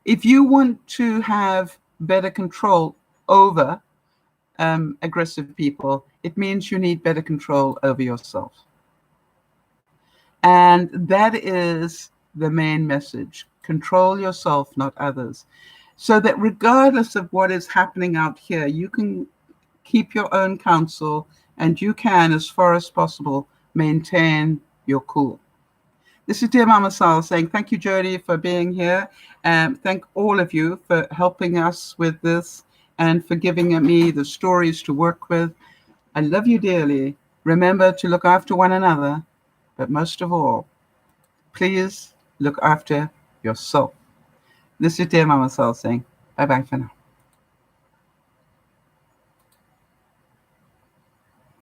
If you want to have better control over aggressive people, it means you need better control over yourself. And that is the main message. Control yourself, not others. So that regardless of what is happening out here, you can keep your own counsel, and you can, as far as possible, maintain your cool. This is DearMamaSal saying thank you, Jody, for being here. Thank all of you for helping us with this and for giving me the stories to work with. I love you dearly. Remember to look after one another, but most of all, please look after yourself. This is DearMamaSal saying bye-bye for now.